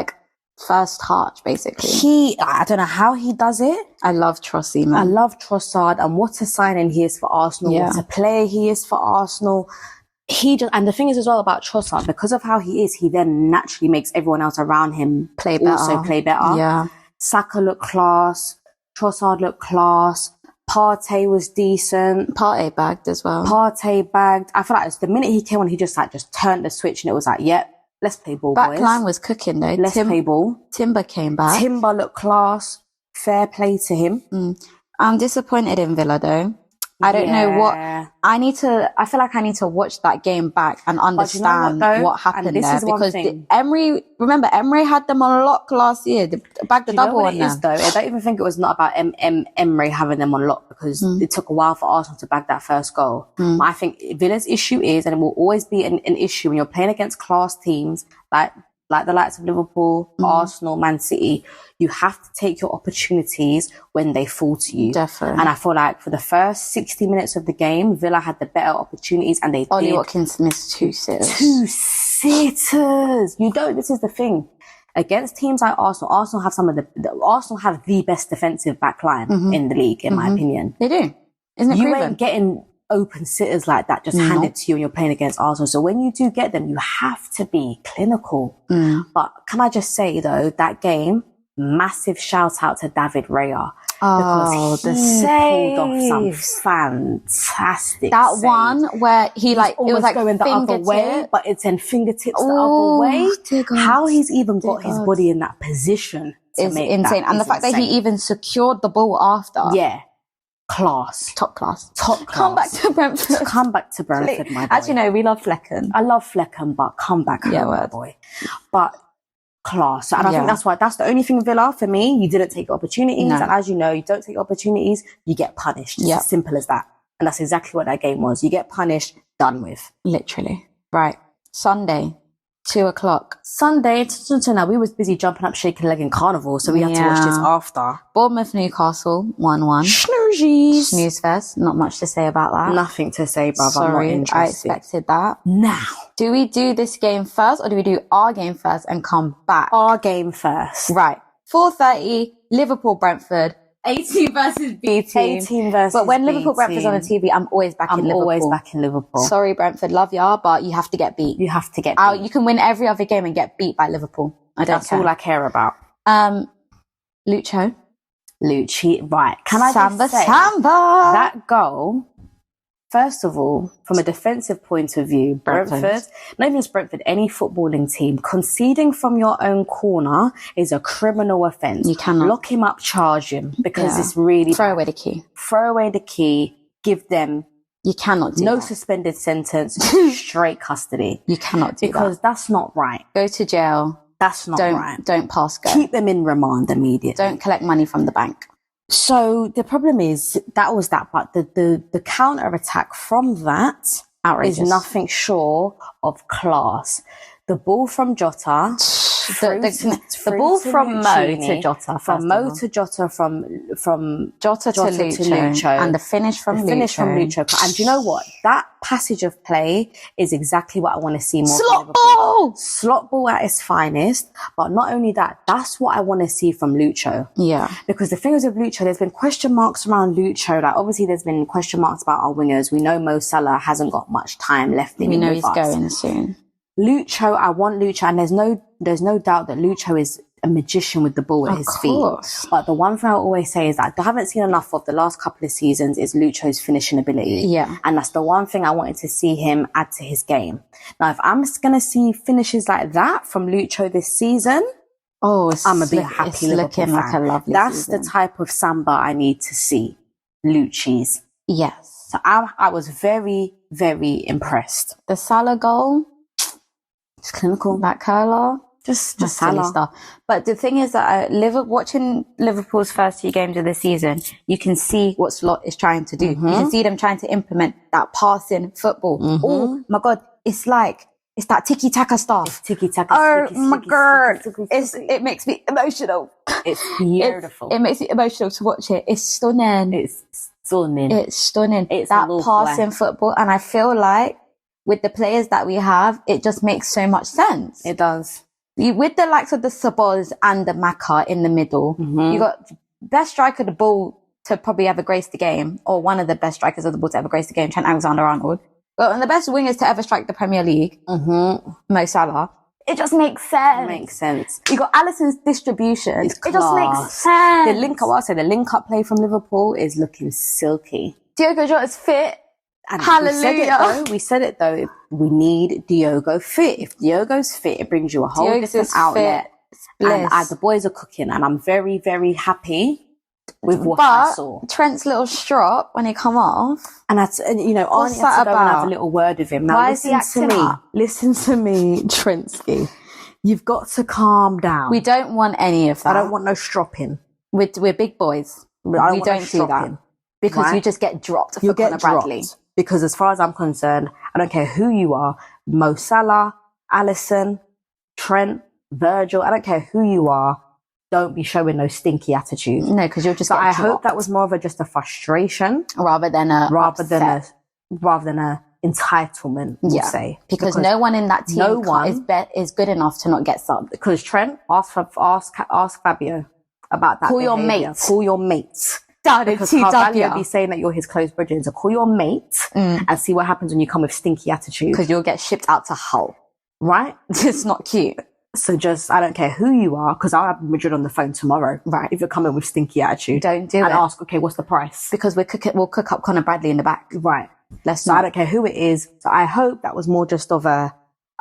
first touch, basically. I don't know how he does it. I love Trossard, man. I love Trossard, and what a signing he is for Arsenal. Yeah. What a player he is for Arsenal. And the thing is as well about Trossard, because of how he is, he then naturally makes everyone else around him play better. Yeah. Saka looked class. Trossard looked class. Partey was decent. Partey bagged as well. I feel like it's the minute he came on, he just turned the switch, and it was like, yep, let's play ball, boys. Backline was cooking though. Let's play ball. Timber came back. Timber looked class. Fair play to him. I'm disappointed in Villa though. I don't know what I feel like I need to watch that game back and understand what happened there, because Emery had them on lock last year. They bagged the double on them. Though? I don't even think it was not about Emery having them on lock, because it took a while for Arsenal to bag that first goal. But I think Villa's issue is, and it will always be an issue when you're playing against class teams like the likes of Liverpool, Arsenal, Man City, you have to take your opportunities when they fall to you. Definitely. And I feel like for the first 60 minutes of the game, Villa had the better opportunities, and they Ollie Watkins missed 2 sitters. 2 sitters! This is the thing. Against teams like Arsenal have Arsenal have the best defensive back line in the league, in my opinion. They do. Isn't it You proven? ain't getting open sitters like that just handed to you when you're playing against Arsenal. So when you do get them, you have to be clinical. But can I just say though, that game, massive shout out to David Raya. Because he pulled off some fantastic that saves. one where he it was like going the other way, but it's in fingertips the other way. How he's even got his body in that position is insane. And the fact that he even secured the ball after. Yeah. Top class. Come back to Brentford. My boy. Actually, no, we love Flecken. I love Flecken, but come back home, my boy. But class. And I think that's the only thing Villa, for me, you didn't take your opportunities. No. And as you know, you don't take opportunities, you get punished. It's as simple as that. And that's exactly what that game was. You get punished, done with. Literally. Right. Sunday, 2:00. Sunday, now we was busy jumping up, shaking a leg in Carnival, so we had to watch this after. Bournemouth, Newcastle, 1-1. Spursies. Snooze fest. Not much to say about that. Nothing to say, bruv. I'm not Sorry, interested. I expected that. Now. Do we do this game first or do we do our game first and come back? Our game first. Right. 4:30, Liverpool, Brentford. 18 versus B team. 18 versus But when B Liverpool Brentford's on the TV, I'm always back in Liverpool. I'm always back in Liverpool. Sorry, Brentford, love y'all, but you have to get beat. You have to get beat. You can win every other game and get beat by Liverpool. That's all I care about. Lucho. Lucci. Right. Can I Samba, just say, Samba. that goal, first of all, from a defensive point of view, Brentford, not even just Brentford, any footballing team, conceding from your own corner is a criminal offence. You cannot. Lock him up, charge him, because it's really Throw away the key. Throw away the key, give them You cannot do no that. suspended sentence, straight custody. You cannot do because that's not right. Go to jail. That's not right. Don't pass go. Keep them in remand immediately. Don't collect money from the bank. So the problem is that was that, but the counter attack from that Outrageous. is nothing short of class. The ball from Jota, the ball from Mo to Jota, from Mo to Jota, from Jota to Lucho, and the finish from Lucho. And you know what? That passage of play is exactly what I want to see more. Slot ball at its finest. But not only that, that's what I want to see from Lucho. Yeah. Because the thing is with Lucho, there's been question marks around Lucho. Like obviously there's been question marks about our wingers. We know Mo Salah hasn't got much time left in him. We know he's going soon. Lucho, I want Lucho, and there's no doubt that Lucho is a magician with the ball at his feet. But the one thing I always say is that I haven't seen enough of the last couple of seasons is Lucho's finishing ability. Yeah. And that's the one thing I wanted to see him add to his game. Now, if I'm just going to see finishes like that from Lucho this season, I'm going to be a happy Liverpool fan. Like a lovely That's season. the type of Samba I need to see. Lucci's. Yes. So I was very, very impressed. The Salah goal. It's clinical. That curler. Just silly stuff. But the thing is that watching Liverpool's first few games of the season, you can see what Slot is trying to do. You can see them trying to implement that passing football. Oh my God. It's that tiki-taka stuff. Tiki-taka. Oh my God. It makes me emotional. It's beautiful. It makes me emotional to watch it. It's stunning. It's stunning. It's that passing football. And I feel like with the players that we have, it just makes so much sense. It does. With the likes of the Sabos and the Maka in the middle, you got best striker of the ball to probably ever grace the game, or one of the best strikers of the ball to ever grace the game, Trent Alexander-Arnold. But one of the best wingers to ever strike the Premier League, Mo Salah. It just makes sense. It makes sense. You got Alisson's distribution. It just makes sense. The link-up play from Liverpool is looking silky. Diogo Jota's fit. And hallelujah. We said it though. We need Diogo fit. If Diogo's fit, it brings you a whole different outlet. And the boys are cooking, and I'm very, very happy with what I saw. Trent's little strop when he come off. And Arnie had to go and have a little word with him. Now Why is he acting up? Listen to me, Trentsky. You've got to calm down. We don't want any of that. I don't want no stropping. We're big boys. We don't do that. Because you just get dropped for Conor Bradley. Because as far as I'm concerned, I don't care who you are, Mo Salah, Alisson, Trent, Virgil, I don't care who you are, don't be showing no stinky attitude. No, because you'll just get I dropped. hope that was more of just a frustration. Rather than a entitlement, we'll say. Because no one in that team is good enough to not get subbed. Because Trent, ask Fabio about that. Call your behavior. mates. Call your mates. Because TW. Carvalho be saying that you're his close brethren. So call your mates and see what happens when you come with stinky attitude. Because you'll get shipped out to Hull. Right? It's not cute. So I don't care who you are, because I'll have Madrid on the phone tomorrow. Right. If you're coming with stinky attitude. Don't do it. And ask, okay, what's the price? Because we'll cook up Conor Bradley in the back. Right. I don't care who it is. So I hope that was more just of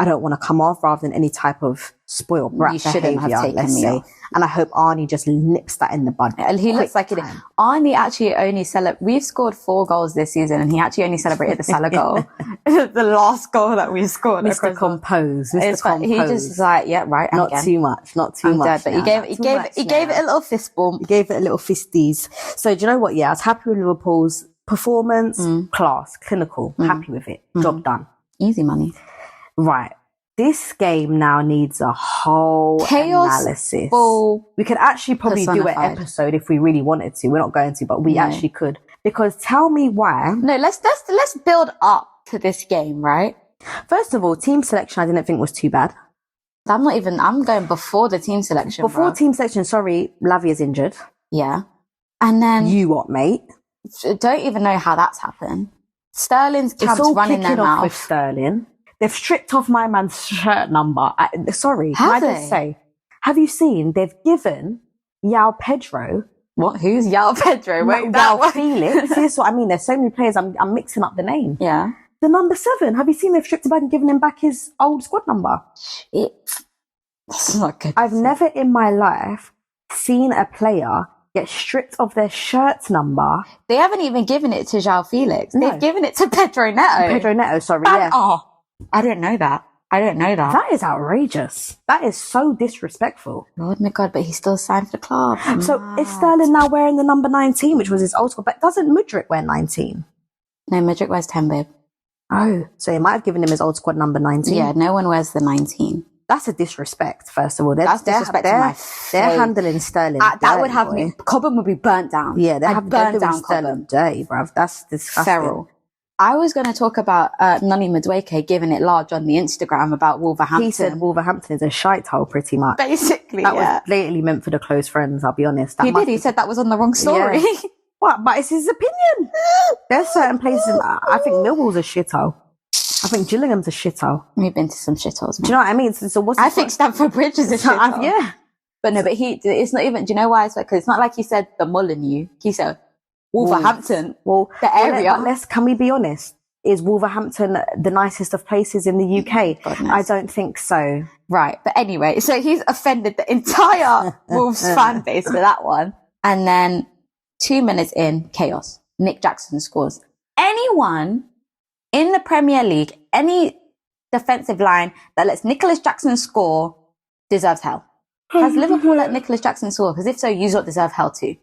I don't want to come off, rather than any type of spoiled brat you shouldn't behavior, have taken me off. And I hope Arnie just nips that in the bud. And he looks like it. Arnie actually only we've scored 4 goals this season, and he actually only celebrated the Salah goal. The last goal that we scored. Mr. Compose. He just is like, yeah, right. Not too much. But he gave it a little fist bump. He gave it a little fisties. So do you know what? Yeah, I was happy with Liverpool's performance, class, clinical, happy with it. Job done. Easy money. Right. This game now needs a whole Chaos analysis. Full we could actually probably do an personified. episode if we really wanted to. We're not going to, but we actually could. Because tell me why. No, let's build up to this game, right? First of all, team selection I didn't think was too bad. I'm going before the team selection. Before team selection, sorry, Lavia's injured. Yeah. And then You what, mate? don't even know how that's happened. Sterling's camp's It's all running kicking their off mouth. with Sterling. They've stripped off my man's shirt number. Sorry, Have can I they? just say, have you seen they've given Yao Pedro, What? Who's Yao Pedro? Wait, Yao that one. Felix? See, that's what I mean. There's so many players. I'm mixing up the name. Yeah. The number 7. Have you seen they've stripped him back and given him back his old squad number? That's not good. I've never in my life seen a player get stripped of their shirt number. They haven't even given it to João Felix. No. They've given it to Pedro Neto. Pedro Neto, sorry, Ban- yeah. Oh, I didn't know that. That is outrageous. That is so disrespectful. Lord my God, but he's still signed for the club. So is Sterling now wearing the number 19, which was his old squad? But doesn't Mudryk wear 19? No, Madrid wears 10, babe. Oh, so he might have given him his old squad number 19. Yeah, no one wears the 19. That's a disrespect, first of all. That's disrespect to my They're faith. handling Sterling. That would dirty, have boy. me. Cobham would be burnt down. Yeah, they're burnt doing down Sterling Cobham. dirty, bruv. That's disgusting. Feral. I was going to talk about Nani Madueke giving it large on the Instagram about Wolverhampton. He said Wolverhampton is a shite hole, pretty much. Basically, That yeah. was blatantly meant for the close friends, I'll be honest. He did. He said that was on the wrong story. Yeah. What? But it's his opinion. There's certain places, I think Millwall's a shithole. I think Gillingham's a shithole. We've been to some shitholes. Do you know what I mean? So what's I think Stamford Bridge is a shithole. yeah. But no, but it's not even, do you know why? Because it's not like he said the Molineux. He said Wolverhampton. Well, the area. Can we be honest? Is Wolverhampton the nicest of places in the UK? Goodness. I don't think so. Right. But anyway, so he's offended the entire Wolves fan base for that one. And then 2 minutes in, chaos. Nick Jackson scores. Anyone in the Premier League, any defensive line that lets Nicholas Jackson score deserves hell. Has Liverpool let Nicholas Jackson score? Because if so, you lot deserve hell too.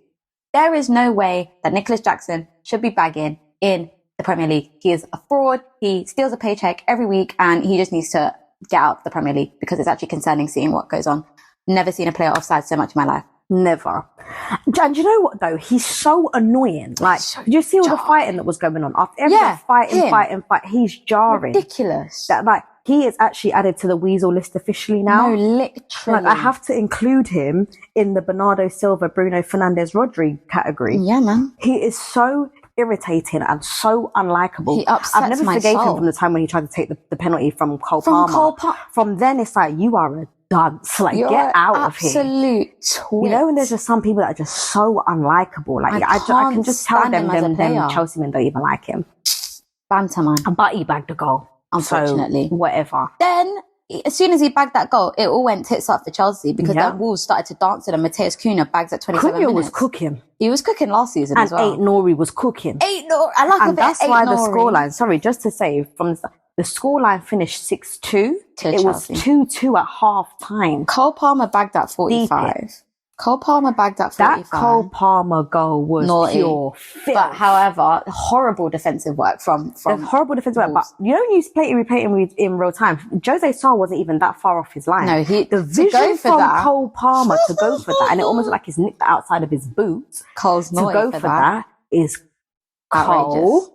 There is no way that Nicholas Jackson should be bagging in the Premier League. He is a fraud. He steals a paycheck every week and he just needs to get out of the Premier League because it's actually concerning seeing what goes on. Never seen a player offside so much in my life. Never. And you know what though? He's so annoying. Like, did you see all the fighting that was going on? After everyone fighting, he's jarring. Ridiculous. That, like, he is actually added to the Weasel list officially now. No, literally. Like, I have to include him in the Bernardo Silva, Bruno Fernandes, Rodri category. Yeah, man. He is so irritating and so unlikable. He upsets I've never my forgave soul. him from the time when he tried to take the penalty from Cole Palmer. From then, it's like, you are a dunce. Like, You're get out of here. absolute twit. You know, and there's just some people that are just so unlikable. Like, I can just tell stand him as a them player. Chelsea men don't even like him. Banter, man. But he bagged the goal. Unfortunately. So, whatever. Then, as soon as he bagged that goal, it all went tits up for Chelsea because Yeah. then Wolves started to dance and Mateus Cunha bags at 27 Cunha minutes. was cooking. He was cooking last season And as well. 8 Nori was cooking. I like a And bit that's of 8 why the Nori. scoreline, sorry, just to say, from the scoreline finished 6-2. To It was Chelsea. 2-2 at half time. Cole Palmer bagged at 45. Cole Palmer bagged at 45. That Cole Palmer goal was Naughty. pure filth. But however, horrible defensive work from There's horrible defensive work, but Wolves. you know when you play it, replay it in real time, Jose Sarr wasn't even that far off his line. No, the to go vision for from that- Cole Palmer to go for that, and it almost looked like he's nicked the outside of his boots. Cole's To naughty go for that is Cole.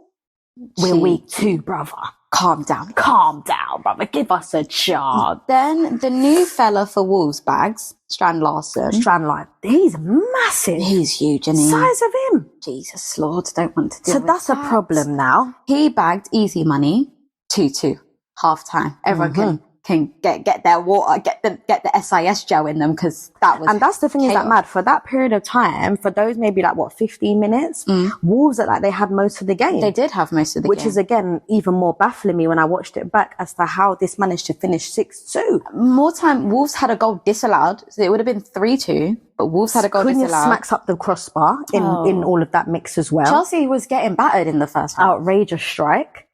We're Cheek. week 2, brother. Calm down. Calm down, brother. Give us a chance. Then the new fella for Wolves bags, Strand Larson. Strandline. He's massive. He's huge, isn't he? Size of him. Jesus Lord, don't want to deal So with that's a that. problem now. He bagged easy money, 2-2, half time. Everyone can get their water, get the SIS gel in them because that was. And that's the thing is that chaos. mad for that period of time, for those maybe like 15 minutes, Wolves looked like they had most of the game. They did have most of the which game. is again even more baffling me when I watched it back as to how this managed to finish 6-2. More time, Wolves had a goal disallowed, so it would have been 3-2, but Wolves had a goal Cunha disallowed. smacks up the crossbar in all of that mix as well. Chelsea was getting battered in the first half. Outrageous strike.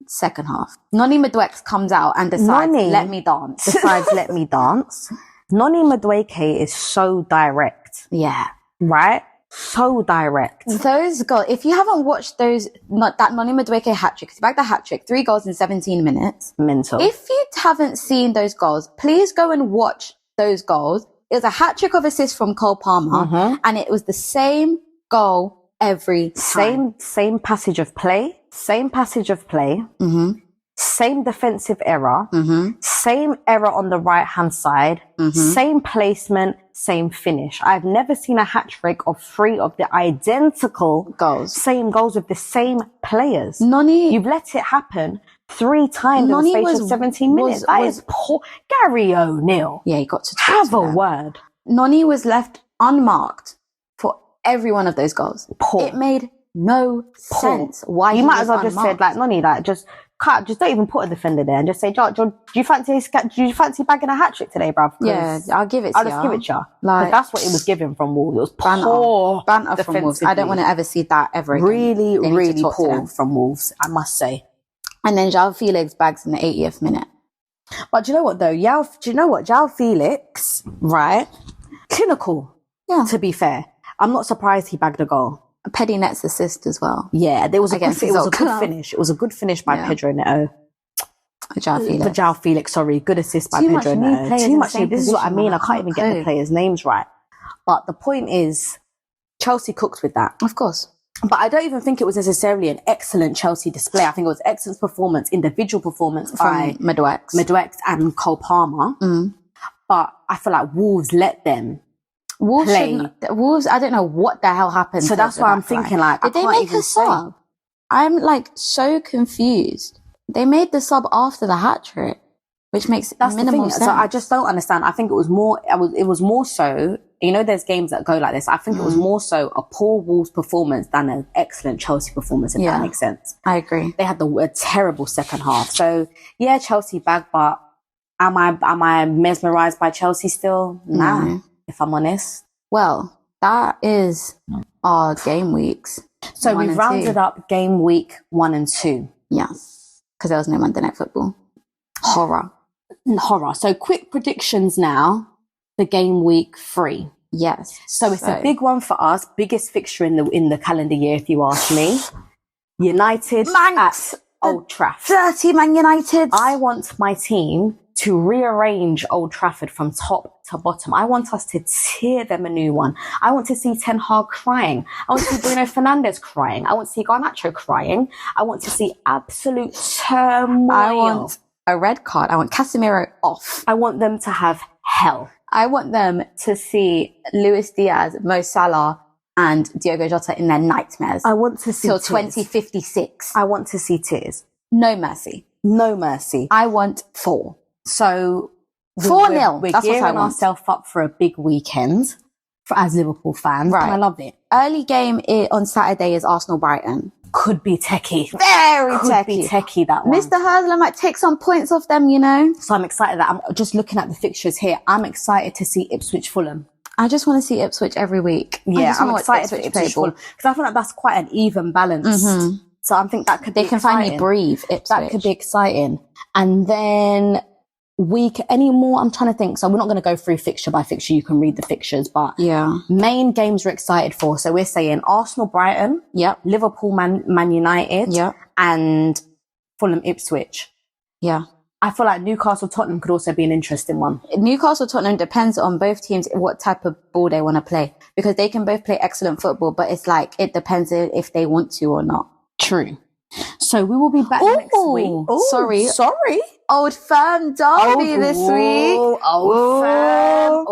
Second half. Noni Madueke comes out and decides, Noni let me dance. Decides, let me dance. Noni Madueke is so direct, Yeah. right? So direct. Those goals, if you haven't watched those, that Noni Madueke hat-trick, he bagged the hat-trick, 3 goals in 17 minutes. Mental. If you haven't seen those goals, please go and watch those goals. It was a hat-trick of assists from Cole Palmer, and it was the same goal every time. Same passage of play. Same defensive error. Same error on the right-hand side. Same placement, same finish. I've never seen a hat-trick of 3 of the identical same goals with the same players. Noni, you've let it happen 3 times in the space of 17 minutes. That is poor. Gary O'Neill. Yeah, he got to have a word. Noni was left unmarked for every one of those goals. Poor. It made no sense. Why you might as well just said, like, Noni, like, just don't even put a defender there and just say, do you fancy bagging a hat trick today, bruv? Yeah, I'll give it to you. I'll just give it to you. Like, that's what it was given from Wolves. It was poor banter from Wolves. I don't want to ever see that ever again. Really poor from Wolves, I must say. And then João Felix bags in the 80th minute. But do you know what though? João Felix, right? Clinical. Yeah. To be fair, I'm not surprised he bagged a goal. A Peddy Net's assist as well. Yeah, it was a good finish. It was a good finish by Pedro Neto. João Felix, sorry. Good assist by Pedro Neto. Too much. This is what I mean. I can't even get the players' names right. But the point is, Chelsea cooked with that. Of course. But I don't even think it was necessarily an excellent Chelsea display. I think it was excellent performance, individual performance by Madueke and Cole Palmer. But I feel like Wolves let them play. Wolves, I don't know what the hell happened. So that's why I'm thinking, like, did they make a sub? I'm like so confused. They made the sub after the hat trick, which makes minimal sense. So I just don't understand. I think it was more so, you know, there's games that go like this. I think it was more so a poor Wolves performance than an excellent Chelsea performance, if that makes sense. I agree. They had a terrible second half. So yeah, Chelsea bagged, but am I mesmerised by Chelsea still? Nah, if I'm honest. Well, that is our game weeks. So we rounded up game week 1 and 2. Yes, because there was no Monday Night Football. Horror. So quick predictions now for game week 3. Yes. So it's a big one for us. Biggest fixture in the calendar year, if you ask me. United at Old Trafford. Dirty Man United. I want my team to rearrange Old Trafford from top to bottom. I want us to tear them a new one. I want to see Ten Hag crying. I want to see Bruno Fernandes crying. I want to see Garnacho crying. I want to see absolute turmoil. I want a red card. I want Casemiro off. I want them to have hell. I want them to see Luis Diaz, Mo Salah, and Diogo Jota in their nightmares. I want to see till 2056. I want to see tears. No mercy. No mercy. I want 4. So 4-0. We're gearing ourselves up for a big weekend as Liverpool fans. Right. And I love it. Early game on Saturday is Arsenal-Brighton. Could be techie. Very techie. Could be techie, that one. Mr. Hurtler might take some points off them, you know. So I'm excited that I'm just looking at the fixtures here. I'm excited to see Ipswich Fulham. I just want to see Ipswich every week. Yeah, I'm excited for Ipswich Fulham because I feel like that's quite an even balance. So I think that could be exciting. They can finally breathe, Ipswich. That could be exciting. And then I'm trying to think. So we're not going to go through fixture by fixture. You can read the fixtures, but main games we're excited for. So we're saying Arsenal, Brighton, Liverpool, Man United, and Fulham, Ipswich. Yeah. I feel like Newcastle, Tottenham could also be an interesting one. Newcastle, Tottenham depends on both teams what type of ball they want to play because they can both play excellent football, but it's like it depends if they want to or not. True. So we will be back next week. Ooh, sorry. Old Firm derby this week. Old Firm.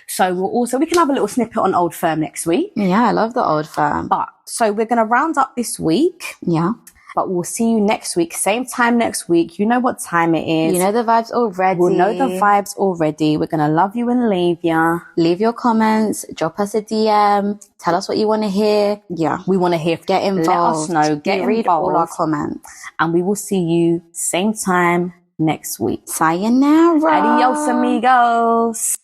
So we can have a little snippet on Old Firm next week. Yeah, I love the Old Firm. But so we're going to round up this week. Yeah. But we'll see you next week. Same time next week. You know what time it is. You know the vibes already. We'll know the vibes already. We're going to love you and leave ya. Leave your comments. Drop us a DM. Tell us what you want to hear. Yeah. We want to hear. Get involved. Let us know. Read all our comments. And we will see you same time next week. Sayonara. Adios, amigos.